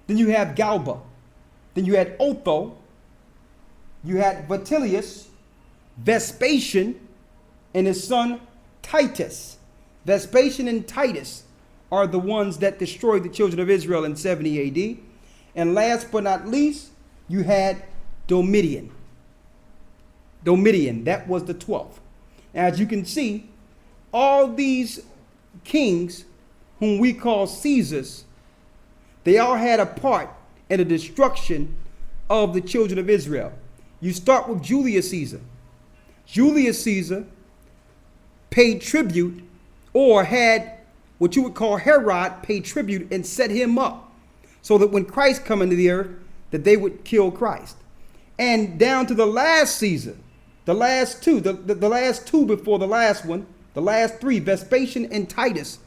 Then you have Galba. Then you had Otho. You had Vitellius, Vespasian, and his son Titus. Vespasian and Titus are the ones that destroyed the children of Israel in 70 AD. And last but not least, you had Domitian. Domitian, that was the 12th. As you can see, all these kings, whom we call Caesars, they all had a part in the destruction of the children of Israel. You start with Julius Caesar. Julius Caesar paid tribute, or had what you would call Herod pay tribute and set him up so that when Christ come into the earth, that they would kill Christ. And down to the last Caesar, the last two before the last one, the last 3, Vespasian and Titus,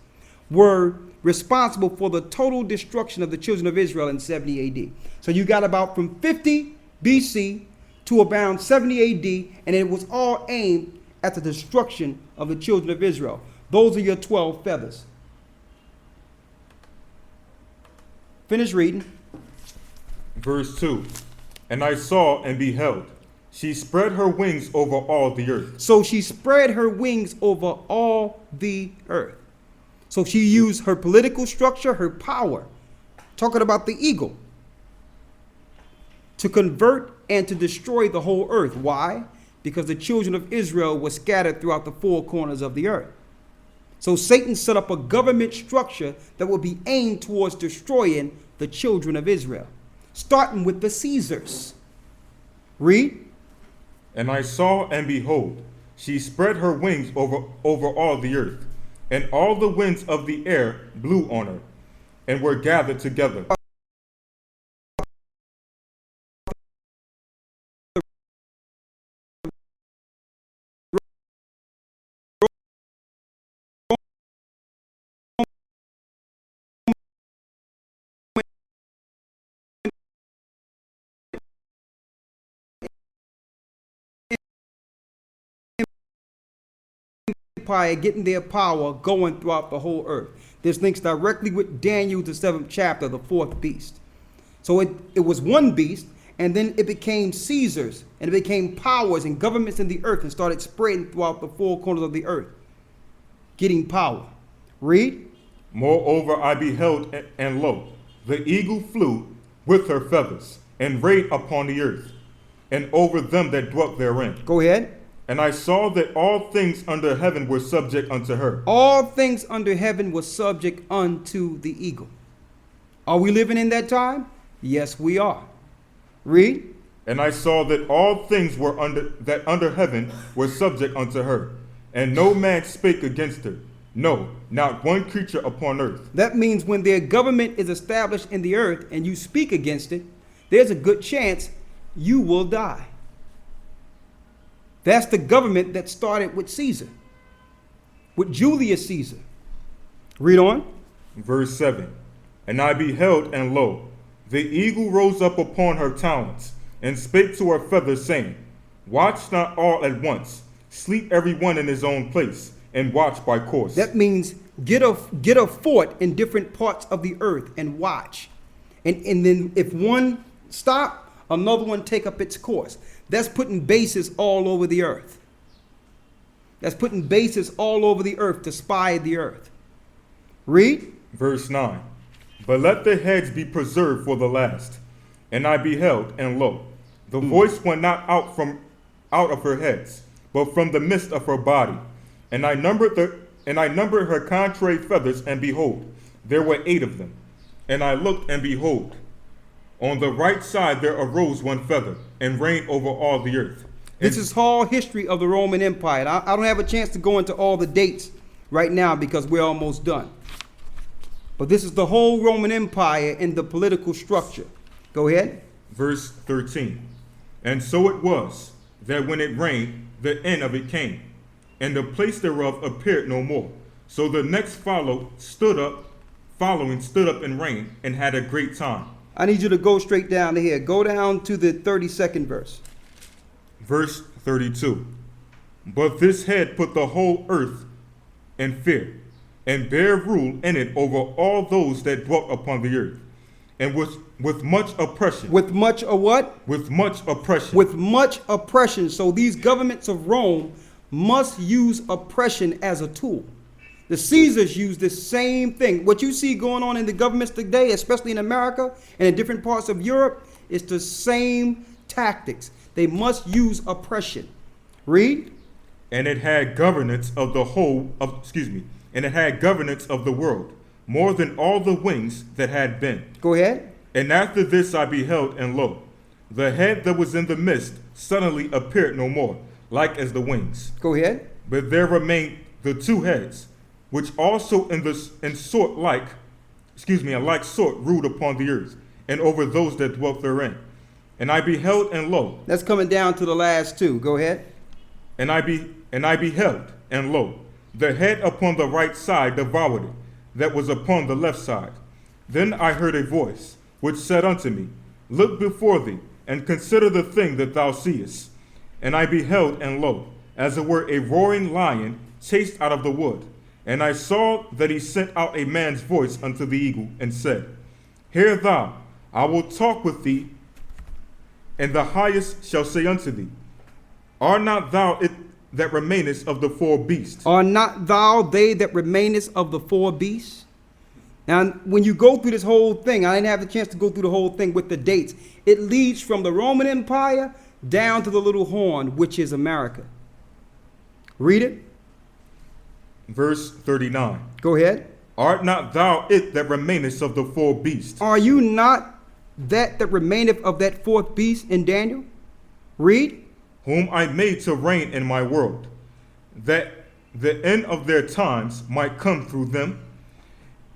were responsible for the total destruction of the children of Israel in 70 AD. So you got about from 50 BC to around 70 AD, and it was all aimed at the destruction of the children of Israel. Those are your 12 feathers. Finish reading. Verse 2. And I saw and beheld, she spread her wings over all the earth. So she spread her wings over all the earth. So she used her political structure, her power, talking about the eagle, to convert and to destroy the whole earth. Why? Because the children of Israel were scattered throughout the 4 corners of the earth. So Satan set up a government structure that would be aimed towards destroying the children of Israel, starting with the Caesars. Read. And I saw, and behold, she spread her wings over all the earth, and all the winds of the air blew on her, and were gathered together. Empire getting their power going throughout the whole earth. This links directly with Daniel, the 7th chapter, the fourth beast. So it was one beast, and then it became Caesars, and it became powers and governments in the earth, and started spreading throughout the four corners of the earth, getting power. Read. Moreover, I beheld, and lo, the eagle flew with her feathers, and rayed upon the earth, and over them that dwelt therein. Go ahead. And I saw that all things under heaven were subject unto her. All things under heaven were subject unto the eagle. Are we living in that time? Yes, we are. Read. And I saw that all things were under heaven were subject unto her, and no man spake against her. No, not one creature upon earth. That means when their government is established in the earth and you speak against it, there's a good chance you will die. That's the government that started with Caesar, with Julius Caesar. Read on. Verse 7. And I beheld, and lo, the eagle rose up upon her talons, and spake to her feathers, saying, Watch not all at once, sleep every one in his own place, and watch by course. That means get a fort in different parts of the earth and watch. And then if one stop, another one take up its course. That's putting bases all over the earth. That's putting bases all over the earth to spy the earth. Read. Verse 9. But let the heads be preserved for the last. And I beheld, and lo, the voice went not out of her heads, but from the midst of her body. And I numbered her contrary feathers, and behold, there were 8 of them. And I looked, and behold, on the right side there arose one feather, and reigned over all the earth. This is all history of the Roman Empire. I don't have a chance to go into all the dates right now because we're almost done. But this is the whole Roman Empire in the political structure. Go ahead. Verse 13. And so it was, that when it rained, the end of it came, and the place thereof appeared no more. So the next following stood up and reigned, and had a great time. I need you to go straight down to here. Go down to the 32nd verse. Verse 32. But this head put the whole earth in fear, and bare rule in it over all those that dwelt upon the earth, and with much oppression. With much a what? With much oppression. With much oppression. So these governments of Rome must use oppression as a tool. The Caesars used the same thing. What you see going on in the governments today, especially in America and in different parts of Europe, is the same tactics. They must use oppression. Read. And it had governance of the and it had governance of the world, more than all the wings that had been. Go ahead. And after this I beheld, and lo, the head that was in the midst suddenly appeared no more, like as the wings. Go ahead. But there remained the 2 heads, which also a like sort ruled upon the earth, and over those that dwelt therein. And I beheld, and lo. That's coming down to the last 2. Go ahead. And I beheld, and lo, the head upon the right side devoured it, that was upon the left side. Then I heard a voice, which said unto me, Look before thee, and consider the thing that thou seest. And I beheld, and lo, as it were a roaring lion chased out of the wood. And I saw that he sent out a man's voice unto the eagle, and said, Hear thou, I will talk with thee, and the highest shall say unto thee, Are not thou it that remainest of the 4 beasts? Are not thou they that remainest of the 4 beasts? Now, when you go through this whole thing, I didn't have the chance to go through the whole thing with the dates. It leads from the Roman Empire down to the little horn, which is America. Read it. Verse 39. Go ahead. Art not thou it that remainest of the 4 beasts? Are you not that remaineth of that 4th beast in Daniel? Read. whom I made to reign in my world, that the end of their times might come through them.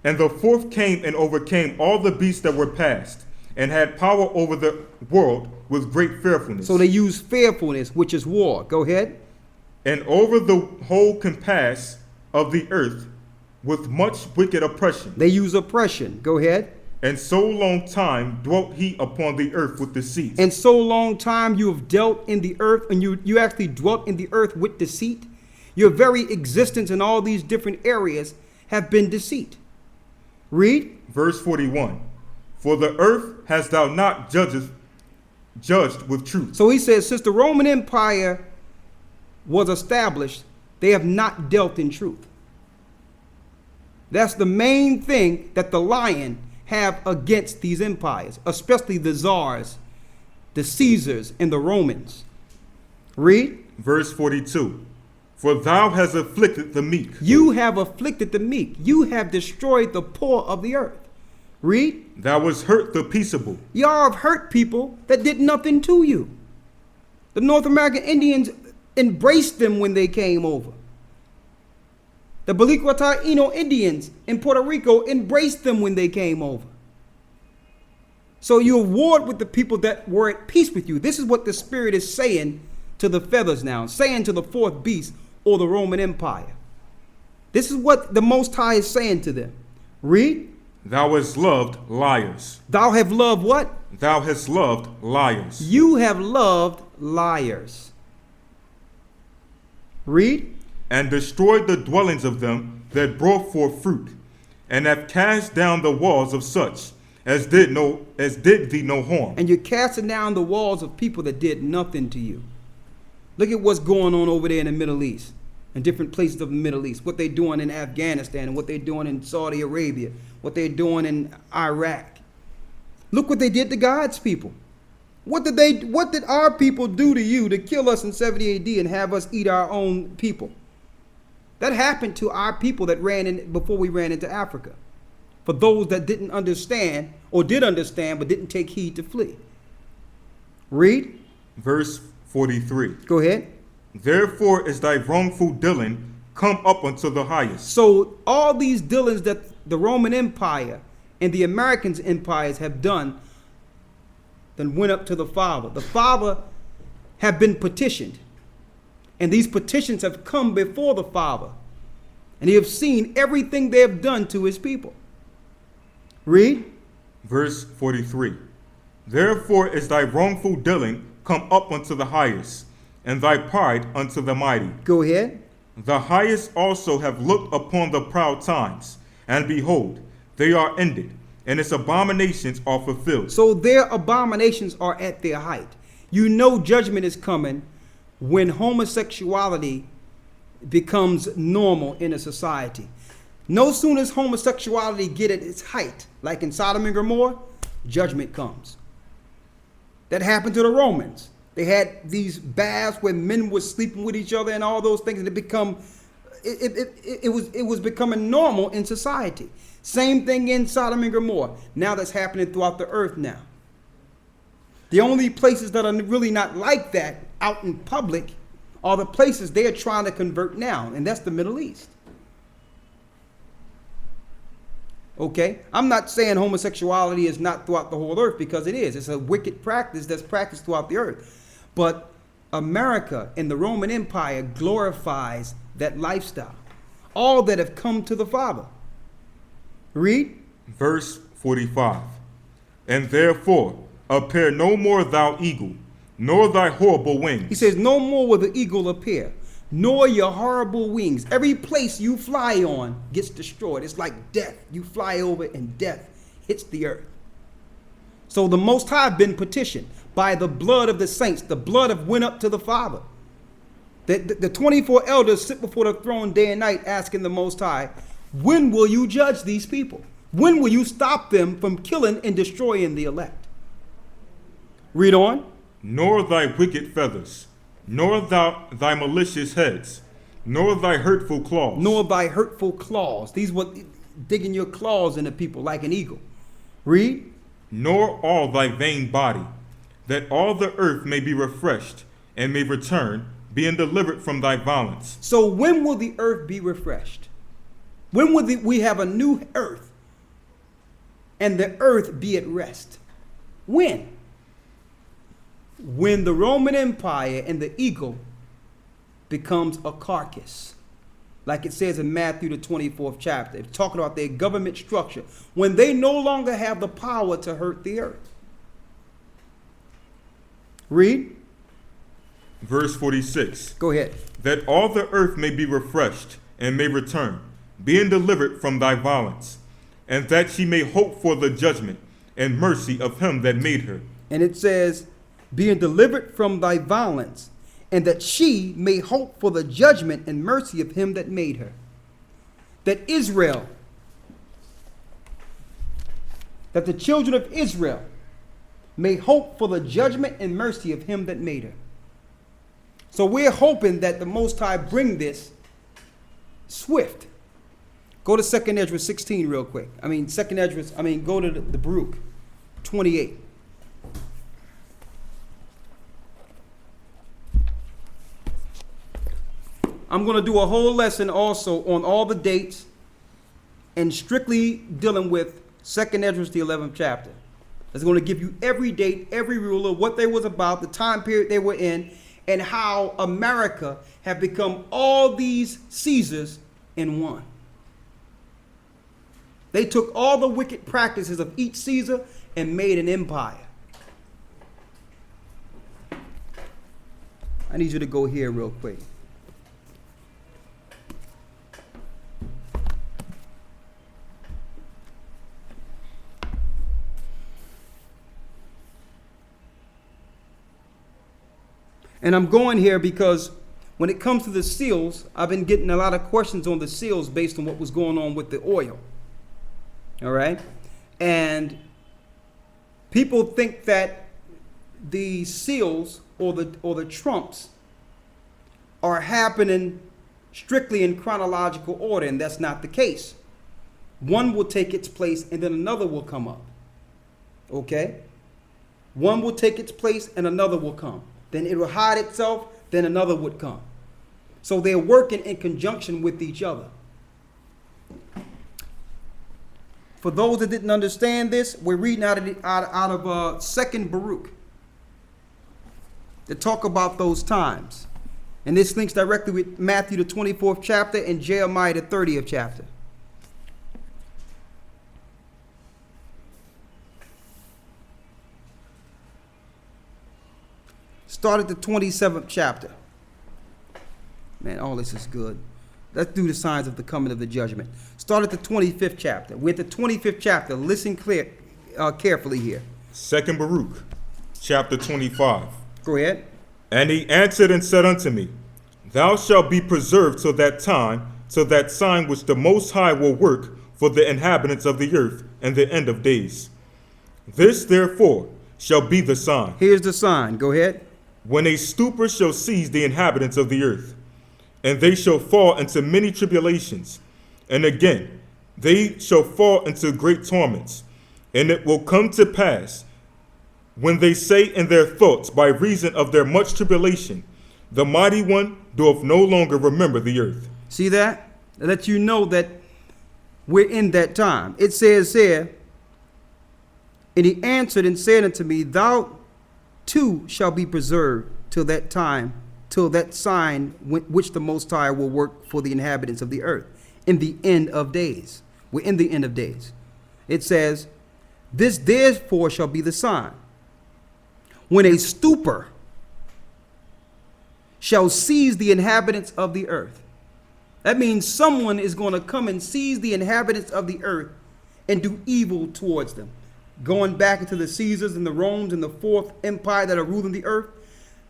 And the fourth came and overcame all the beasts that were past, and had power over the world with great fearfulness. So they use fearfulness, which is war. Go ahead. And over the whole compass of the earth with much wicked oppression. They use oppression. Go ahead. And so long time dwelt he upon the earth with deceit. And so long time you have dealt in the earth, and you actually dwelt in the earth with deceit. Your very existence in all these different areas have been deceit. Read. Verse 41. For the earth hast thou not judged with truth. So he says, since the Roman Empire was established, they have not dealt in truth. That's the main thing that the lion have against these empires, especially the czars, the Caesars, and the Romans. Read. Verse 42. For thou hast afflicted the meek. You have afflicted the meek. You have destroyed the poor of the earth. Read. Thou hast hurt the peaceable. Y'all have hurt people that did nothing to you. The North American Indians embraced them when they came over. The Baliqua Taino Indians in Puerto Rico embraced them when they came over. So you warred with the people that were at peace with you. This is what the Spirit is saying to the feathers now, saying to the fourth beast or the Roman Empire. This is what the Most High is saying to them. Read. Thou hast loved liars. Thou have loved what? Thou hast loved liars. You have loved liars. Read. And destroyed the dwellings of them that brought forth fruit, and have cast down the walls of such as did thee no harm. And you're casting down the walls of people that did nothing to you. Look at what's going on over there in the Middle East, in different places of the Middle East, what they're doing in Afghanistan, and what they're doing in Saudi Arabia, what they're doing in Iraq. Look what they did to God's people. What did our people do to you to kill us in 70 AD and have us eat our own people? That happened to our people that ran in before we ran into Africa. For those that didn't understand, or did understand but didn't take heed to flee. Read. Verse 43. Go ahead. Therefore is thy wrongful dealing come up unto the highest. So all these dealings that the Roman Empire and the Americans' empires have done then went up to the Father. The Father have been petitioned. And these petitions have come before the Father. And he have seen everything they have done to his people. Read. Verse 43. Therefore is thy wrongful dealing come up unto the highest, and thy pride unto the mighty. Go ahead. The highest also have looked upon the proud times, and behold, they are ended, and its abominations are fulfilled. So their abominations are at their height. You know judgment is coming when homosexuality becomes normal in a society. No sooner as homosexuality get at its height, like in Sodom and Gomorrah, judgment comes. That happened to the Romans. They had these baths where men were sleeping with each other and all those things, and it was becoming normal in society. Same thing in Sodom and Gomorrah. Now that's happening throughout the earth now. The only places that are really not like that out in public are the places they are trying to convert now, and that's the Middle East. Okay? I'm not saying homosexuality is not throughout the whole earth, because it is. It's a wicked practice that's practiced throughout the earth. But America and the Roman Empire glorifies that lifestyle. All that have come to the Father. Read. Verse 45. And therefore appear no more thou eagle, nor thy horrible wings. He says, no more will the eagle appear, nor your horrible wings. Every place you fly on gets destroyed. It's like death. You fly over and death hits the earth. So the Most High have been petitioned by the blood of the saints. The blood have went up to the Father. The 24 elders sit before the throne day and night asking the Most High, when will you judge these people? When will you stop them from killing and destroying the elect? Read on. Nor thy wicked feathers, nor thy malicious heads, nor thy hurtful claws. Nor thy hurtful claws. These were digging your claws into people like an eagle. Read. Nor all thy vain body, that all the earth may be refreshed, and may return, being delivered from thy violence. So when will the earth be refreshed? When will we have a new earth and the earth be at rest? When? When the Roman Empire and the eagle becomes a carcass. Like it says in Matthew the 24th chapter. It's talking about their government structure. When they no longer have the power to hurt the earth. Read. Verse 46. Go ahead. That all the earth may be refreshed and may return, being delivered from thy violence, and that she may hope for the judgment and mercy of him that made her. And it says, being delivered from thy violence, and that she may hope for the judgment and mercy of him that made her. That Israel, that the children of Israel may hope for the judgment and mercy of him that made her. So we're hoping that the Most High bring this swift. Go to 2nd Ezra 16 real quick. Go to the Baruch 28. I'm going to do a whole lesson also on all the dates and strictly dealing with 2nd Ezra, the 11th chapter. It's going to give you every date, every ruler, what they was about, the time period they were in, and how America have become all these Caesars in one. They took all the wicked practices of each Caesar and made an empire. I need you to go here real quick. And I'm going here because when it comes to the seals, I've been getting a lot of questions on the seals based on what was going on with the oil. All right? And people think that the seals or the trumps are happening strictly in chronological order, and that's not the case. One will take its place and then another will come up. Okay? One will take its place and another will come. Then it will hide itself, then another would come. So they're working in conjunction with each other. For those that didn't understand this, we're reading out of 2nd Baruch to talk about those times. And this links directly with Matthew the 24th chapter and Jeremiah the 30th chapter. Start at the 27th chapter. Man, all this is good. Let's do the signs of the coming of the judgment. Start at the 25th chapter. We're at the 25th chapter. Listen carefully here. 2nd Baruch, chapter 25. Go ahead. And he answered and said unto me, Thou shalt be preserved till that time, till that sign which the Most High will work for the inhabitants of the earth and the end of days. This therefore shall be the sign. Here's the sign. Go ahead. When a stupor shall seize the inhabitants of the earth, and they shall fall into many tribulations, and again they shall fall into great torments. And it will come to pass, when they say in their thoughts by reason of their much tribulation, the mighty one doth no longer remember the earth. See that? That lets you know that we're in that time. It says here, and he answered and said unto me, Thou too shall be preserved till that time, till that sign which the Most High will work for the inhabitants of the earth in the end of days. We're in the end of days. It says, This therefore shall be the sign. When a stupor shall seize the inhabitants of the earth. That means someone is going to come and seize the inhabitants of the earth and do evil towards them. Going back into the Caesars and the Romes and the fourth empire that are ruling the earth,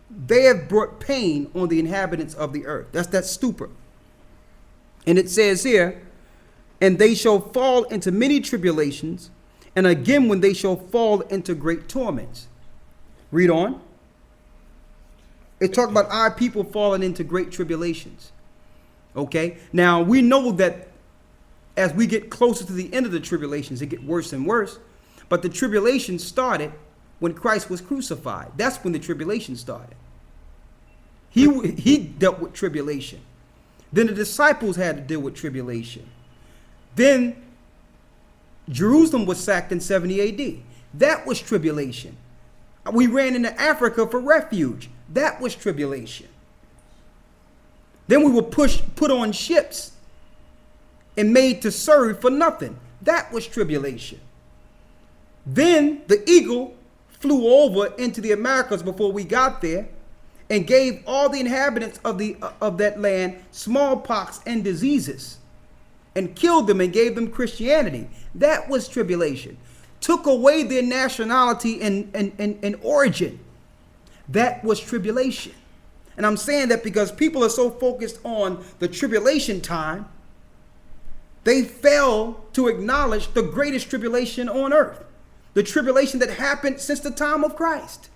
they have brought pain on the inhabitants of the earth. That's that stupor. And it says here, and they shall fall into many tribulations, and again when they shall fall into great torments. Read on. It talks about our people falling into great tribulations. Okay? Now, we know that as we get closer to the end of the tribulations, it gets worse and worse. But the tribulation started when Christ was crucified. That's when the tribulation started. He dealt with tribulation. Then the disciples had to deal with tribulation. Then Jerusalem was sacked in 70 AD. That was tribulation. We ran into Africa for refuge. That was tribulation. Then we were put on ships and made to serve for nothing. That was tribulation. Then the eagle flew over into the Americas before we got there and gave all the inhabitants of that land smallpox and diseases and killed them and gave them Christianity. That was tribulation. Took away their nationality and origin. That was tribulation. And I'm saying that because people are so focused on the tribulation time, they fail to acknowledge the greatest tribulation on earth. The tribulation that happened since the time of Christ.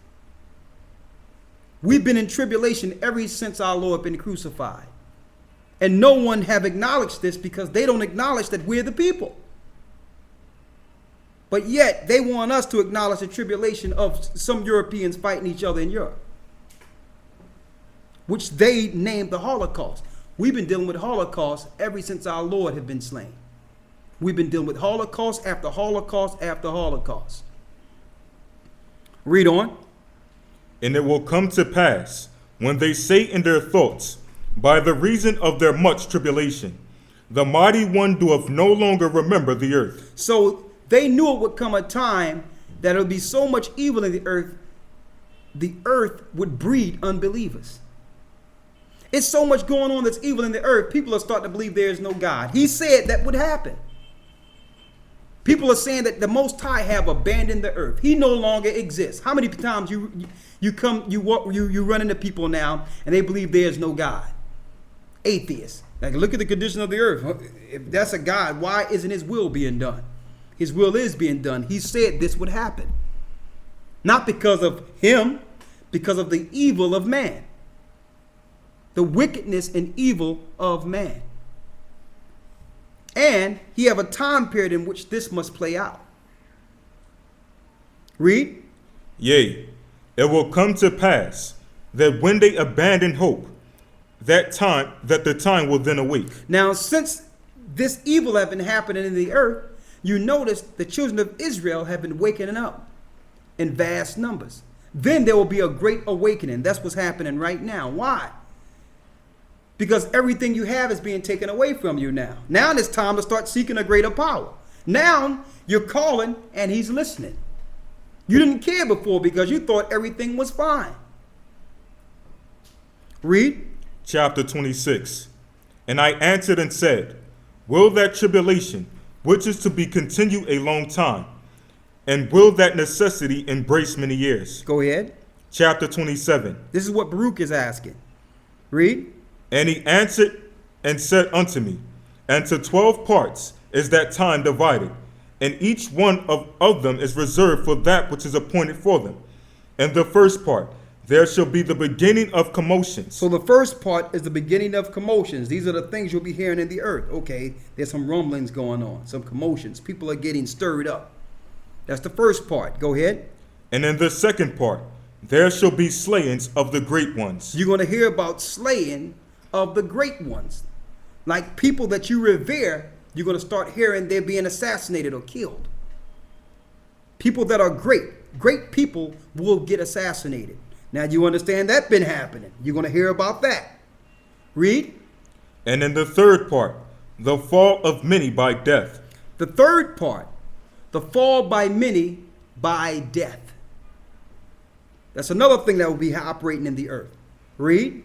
We've been in tribulation ever since our Lord been crucified. And no one have acknowledged this because they don't acknowledge that we're the people. But yet they want us to acknowledge the tribulation of some Europeans fighting each other in Europe, which they named the Holocaust. We've been dealing with Holocaust ever since our Lord had been slain. We've been dealing with Holocaust after Holocaust after Holocaust. Read on. And it will come to pass, when they say in their thoughts, by the reason of their much tribulation, the mighty one doeth no longer remember the earth. So they knew it would come a time that there would be so much evil in the earth would breed unbelievers. It's so much going on that's evil in the earth, people are starting to believe there is no God. He said that would happen. People are saying that the Most High have abandoned the earth. He no longer exists. How many times you run into people now and they believe there is no God? Atheists. Like, look at the condition of the earth. If that's a God, why isn't his will being done? His will is being done. He said this would happen. Not because of him, because of the evil of man. The wickedness and evil of man. And he have a time period in which this must play out. Read. Yea, it will come to pass that when they abandon hope, that the time will then awake. Now, since this evil have been happening in the earth, you notice the children of Israel have been waking up in vast numbers. Then there will be a great awakening. That's what's happening right now. Why? Because everything you have is being taken away from you now. Now it's time to start seeking a greater power. Now you're calling and he's listening. You didn't care before because you thought everything was fine. Read. Chapter 26. And I answered and said, will that tribulation, which is to be continued a long time, and will that necessity embrace many years? Go ahead. Chapter 27. This is what Baruch is asking. Read. And he answered and said unto me, and to 12 parts is that time divided, and each one of them is reserved for that which is appointed for them. And the first part, there shall be the beginning of commotions. So the first part is the beginning of commotions. These are the things you'll be hearing in the earth. Okay, there's some rumblings going on, some commotions. People are getting stirred up. That's the first part. Go ahead. And in the second part, there shall be slayings of the great ones. You're going to hear about slaying of the great ones. Like people that you revere, you're going to start hearing they're being assassinated or killed. People that are great people will get assassinated. Now you understand that's been happening. You're going to hear about that. Read. And in the third part, the fall of many by death. The third part, the fall by many by death. That's another thing that will be operating in the earth. Read.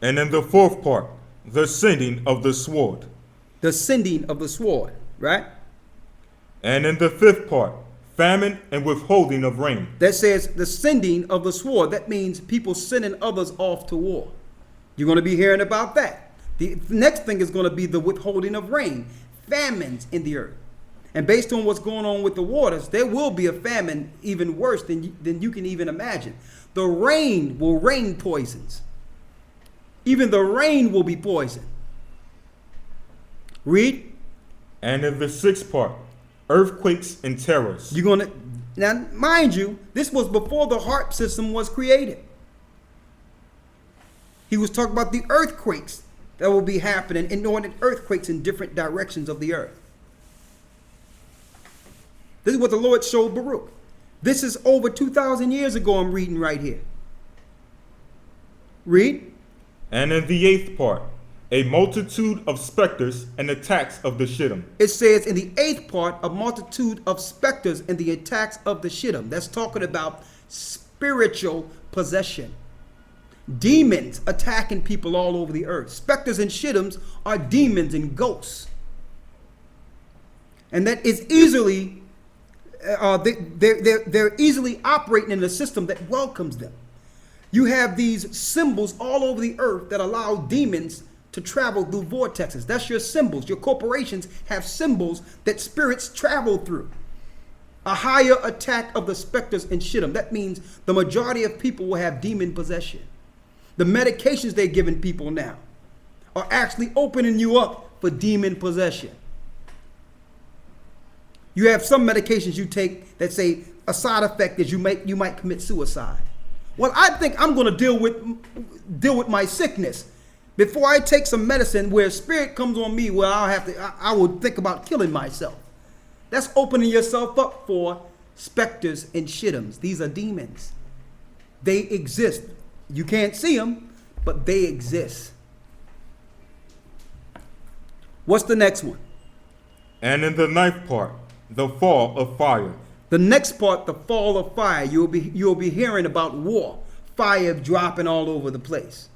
And in the fourth part, the sending of the sword. The sending of the sword, right? And in the fifth part, famine and withholding of rain. That says the sending of the sword. That means people sending others off to war. You're going to be hearing about that. The next thing is going to be the withholding of rain. Famines in the earth. And based on what's going on with the waters, there will be a famine even worse than you can even imagine. The rain will rain poisons. Even the rain will be poison. Read. And in the sixth part, earthquakes and terrors. You're going to, now mind you, this was before the HAARP system was created. He was talking about the earthquakes that will be happening, inordinate earthquakes in different directions of the earth. This is what the Lord showed Baruch. This is over 2,000 years ago I'm reading right here. Read. And in the 8th part, a multitude of specters and attacks of the Shittim. It says in the 8th part, a multitude of specters and the attacks of the Shittim. That's talking about spiritual possession. Demons attacking people all over the earth. Specters and Shittims are demons and ghosts. And that is easily, they're easily operating in a system that welcomes them. You have these symbols all over the earth that allow demons to travel through vortexes. That's your symbols. Your corporations have symbols that spirits travel through. A higher attack of the specters and Shittim. That means the majority of people will have demon possession. The medications they're giving people now are actually opening you up for demon possession. You have some medications you take that say a side effect is you might commit suicide. Well, I think I'm going to deal with my sickness before I take some medicine where a spirit comes on me where I would think about killing myself. That's opening yourself up for specters and Shittims. These are demons. They exist. You can't see them, but they exist. What's the next one? And in the 9th part, the fall of fire. The next part, the fall of fire. You'll be hearing about war, fire dropping all over the place.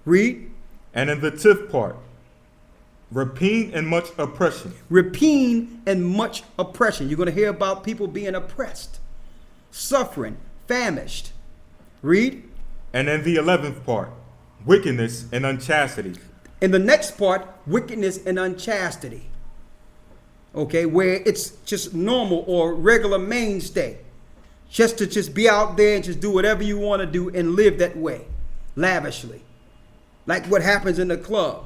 Read. And in the 10th part, rapine and much oppression. Rapine and much oppression. You're going to hear about people being oppressed, suffering, famished. Read. And in the 11th part, wickedness and unchastity. In the next part, wickedness and unchastity. Okay, where it's just normal or regular mainstay. Just to be out there and just do whatever you want to do and live that way, lavishly. Like what happens in the club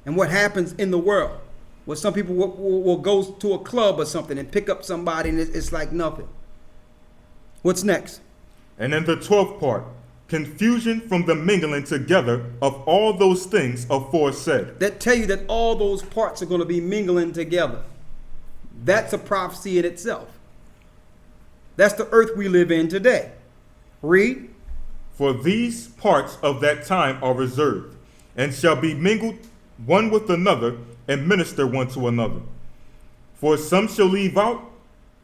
and what happens in the world. Where some people will go to a club or something and pick up somebody and it's like nothing. What's next? And in the 12th part, confusion from the mingling together of all those things aforesaid. That tell you that all those parts are going to be mingling together. That's a prophecy in itself. That's the earth we live in today. Read. For these parts of that time are reserved, and shall be mingled one with another, and minister one to another. For some shall leave out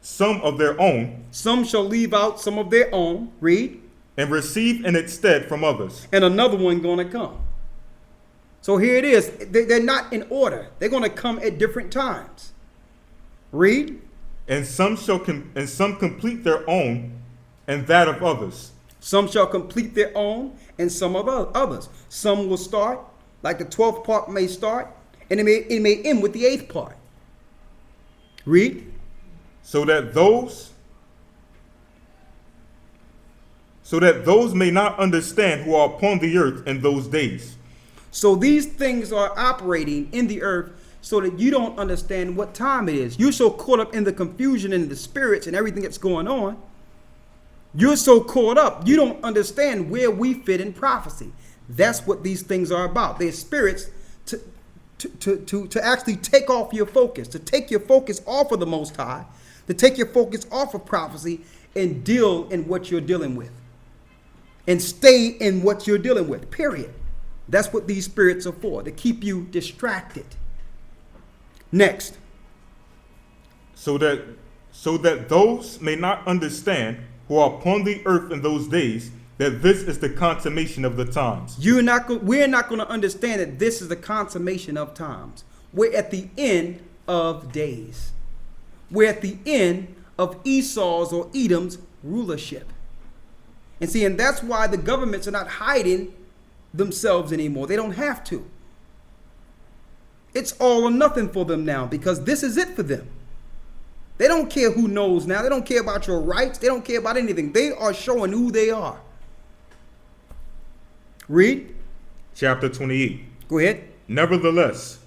some of their own. Some shall leave out some of their own. Read. And receive in its stead from others. And another one going to come. So here it is. They're not in order. They're going to come at different times. Read. And some complete their own, and that of others. Some shall complete their own, and some of others. Some will start, like the 12th part may start, and it may end with the 8th part. Read. So that those may not understand who are upon the earth in those days. So these things are operating in the earth so that you don't understand what time it is. You're so caught up in the confusion and the spirits and everything that's going on. You're so caught up, you don't understand where we fit in prophecy. That's what these things are about. They're spirits to actually take off your focus, to take your focus off of the Most High, to take your focus off of prophecy and deal in what you're dealing with. And stay in what you're dealing with, period. That's what these spirits are for, to keep you distracted. Next. So that those may not understand who are upon the earth in those days, that this is the consummation of the times. We're not going to understand that this is the consummation of times. We're at the end of days. We're at the end of Esau's or Edom's rulership. And see, and that's why the governments are not hiding themselves anymore. They don't have to. It's all or nothing for them now because this is it for them. They don't care who knows now. They don't care about your rights. They don't care about anything. They are showing who they are. Read. Chapter 28. Go ahead. Nevertheless,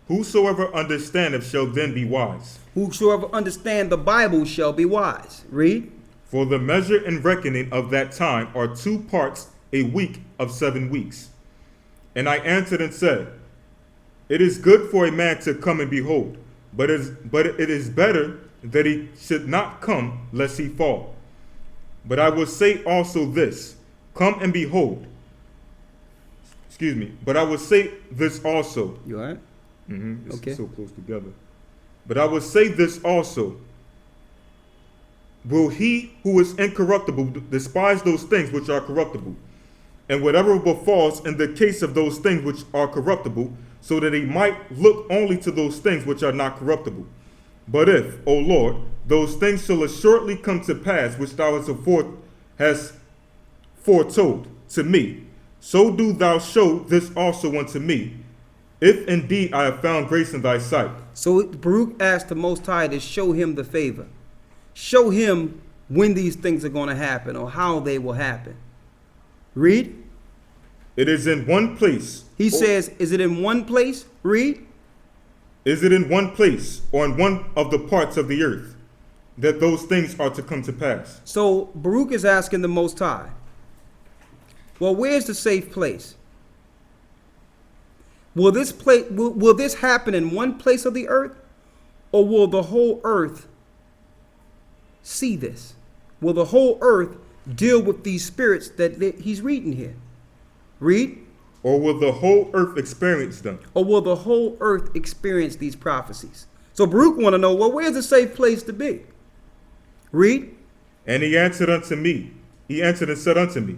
whosoever understandeth shall then be wise. Whosoever understand the Bible shall be wise. Read. For the measure and reckoning of that time are 2 parts a week of 7 weeks. And I answered and said, it is good for a man to come and behold, but it is better that he should not come, lest he fall. But I will say also this, come and behold. Excuse me. But I will say this also. You all right? It's Okay. so close together. But I will say this also. Will he who is incorruptible despise those things which are corruptible? And whatever befalls in the case of those things which are corruptible, so that he might look only to those things which are not corruptible. But if, O Lord, those things shall assuredly come to pass which thou hast foretold to me, so do thou show this also unto me, if indeed I have found grace in thy sight. So Baruch asked the Most High to show him the favor. Show him when these things are going to happen or how they will happen. Read. It is in one place. He says, is it in one place? Read. Is it in one place or in one of the parts of the earth that those things are to come to pass? So Baruch is asking the Most High, well, where's the safe place? Will this happen in one place of the earth, or will the whole earth see this? Will the whole earth deal with these spirits that he's reading here? Read. Or will the whole earth experience them? Or will the whole earth experience these prophecies? So Baruch want to know, well, where's the safe place to be? Read. And he answered unto me. He answered and said unto me,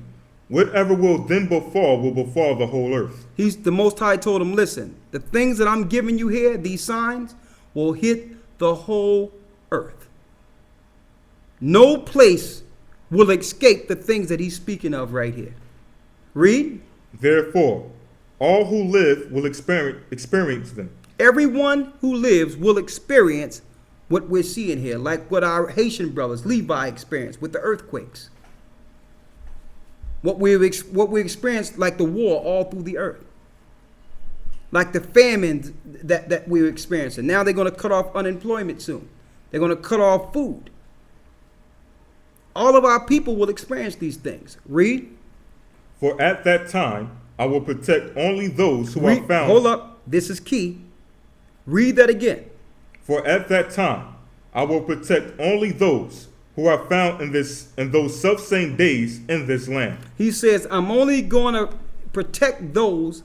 whatever will then befall will befall the whole earth. The Most High told him, listen, the things that I'm giving you here, these signs, will hit the whole earth. No place will escape the things that he's speaking of right here. Read. Therefore, all who live will experience them. Everyone who lives will experience what we're seeing here, like what our Haitian brothers, Levi, experienced with the earthquakes. What we experienced, like the war all through the earth. Like the famines that we're experiencing. Now they're going to cut off unemployment soon. They're going to cut off food. All of our people will experience these things. Read. For at that time, I will protect only those who are found. Hold up. This is key. Read that again. For at that time, I will protect only those who are found in those selfsame days in this land. He says, I'm only going to protect those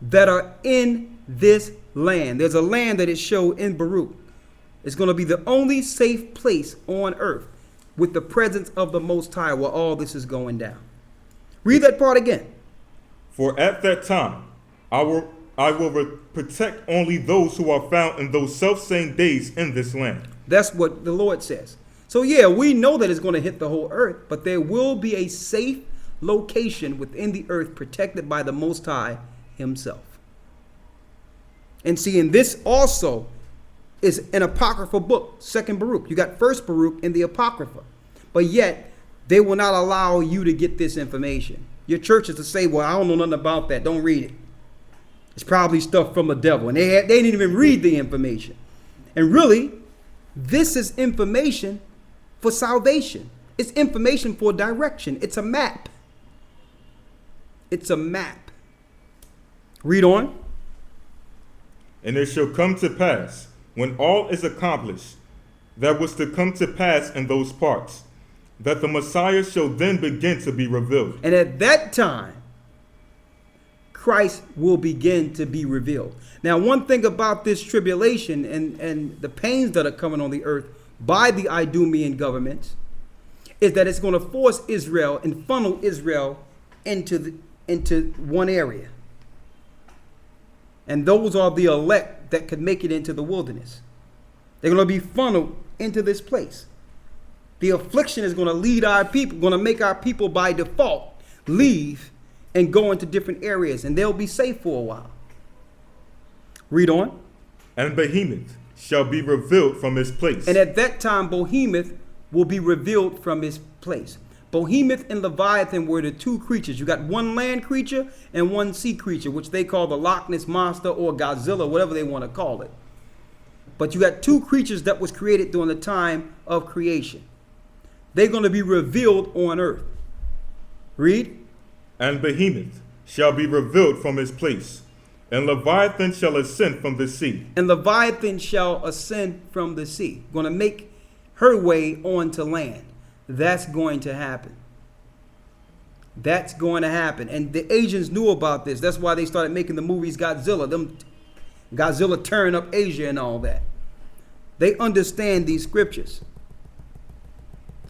that are in this land. There's a land that is shown in Baruch. It's going to be the only safe place on earth with the presence of the Most High where all this is going down. Read that part again. For at that time, I will protect only those who are found in those selfsame days in this land. That's what the Lord says. So yeah, we know that it's going to hit the whole earth, but there will be a safe location within the earth protected by the Most High himself. And see, and this also is an apocryphal book, 2nd Baruch. You got 1st Baruch in the Apocrypha. But yet, they will not allow you to get this information. Your church is to say, well, I don't know nothing about that. Don't read it. It's probably stuff from the devil. And they didn't even read the information. And really, this is information for salvation. It's information for direction. It's a map. It's a map. Read on. And it shall come to pass, when all is accomplished, that was to come to pass in those parts, that the Messiah shall then begin to be revealed. And at that time, Christ will begin to be revealed. Now, one thing about this tribulation and the pains that are coming on the earth by the Idumean government is that it's going to force Israel and funnel Israel into one area. And those are the elect that could make it into the wilderness. They're going to be funneled into this place. The affliction is going to lead our people, going to make our people by default leave and go into different areas, and they'll be safe for a while. Read on. And Behemoth shall be revealed from his place. And at that time, Behemoth will be revealed from his place. Behemoth and Leviathan were the two creatures. You got one land creature and one sea creature, which they call the Loch Ness Monster or Godzilla, whatever they want to call it. But you got two creatures that was created during the time of creation. They're going to be revealed on earth. Read. And Behemoth shall be revealed from his place, and Leviathan shall ascend from the sea. And Leviathan shall ascend from the sea. Going to make her way onto land. That's going to happen. That's going to happen. And the Asians knew about this. That's why they started making the movies Godzilla. Godzilla tearing up Asia and all that. They understand these scriptures.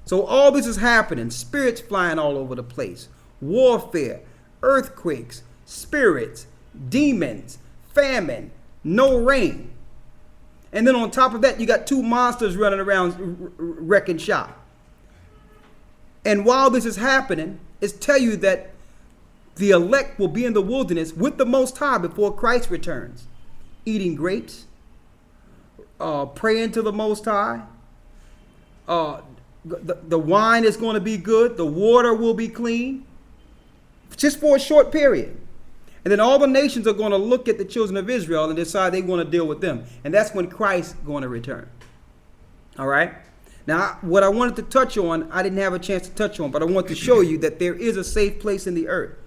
So all this is happening. Spirits flying all over the place. Warfare, earthquakes, spirits, demons, famine, no rain. And then on top of that, you got two monsters running around wrecking shop. And while this is happening, it's tell you that the elect will be in the wilderness with the Most High before Christ returns, eating grapes, praying to the Most High. The wine is going to be good. The water will be clean, just for a short period. And then all the nations are going to look at the children of Israel and decide they want to deal with them. And that's when Christ is going to return. All right. Now, what I wanted to touch on, I didn't have a chance to touch on, but I want to show you that there is a safe place in the earth.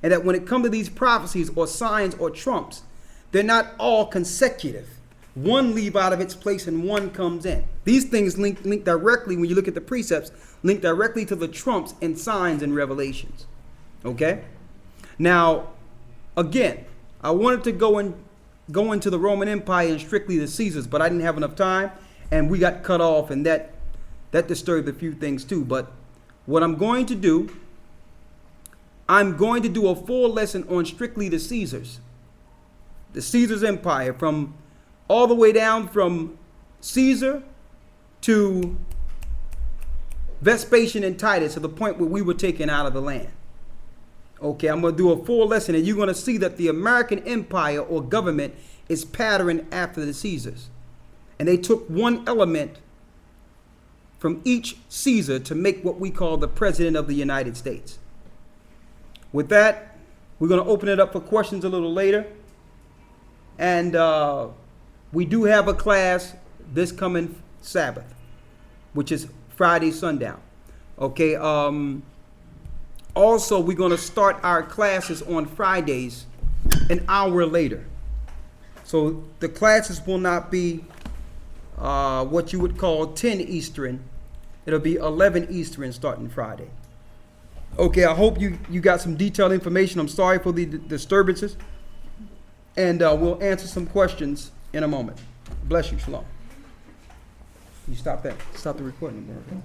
And that when it comes to these prophecies or signs or trumps, they're not all consecutive. One leave out of its place and one comes in. These things link directly, when you look at the precepts, link directly to the trumps and signs and revelations. Okay? Now, again, I wanted to go into the Roman Empire and strictly the Caesars, but I didn't have enough time, and we got cut off, and that disturbed a few things too. But what I'm going to do a full lesson on strictly the Caesars Empire, from all the way down from Caesar to Vespasian and Titus, to the point where we were taken out of the land. Okay, I'm going to do a full lesson, and you're going to see that the American empire or government is patterned after the Caesars. And they took one element from each Caesar to make what we call the President of the United States. With that, we're going to open it up for questions a little later. And we do have a class this coming Sabbath, which is Friday sundown. Okay. Also, we're going to start our classes on Fridays an hour later. So the classes will not be what you would call 10 Eastern. It'll be 11 Eastern starting Friday. Okay, I hope you got some detailed information. I'm sorry for the disturbances. And we'll answer some questions in a moment. Bless you. Shalom. You stop that. Stop the recording.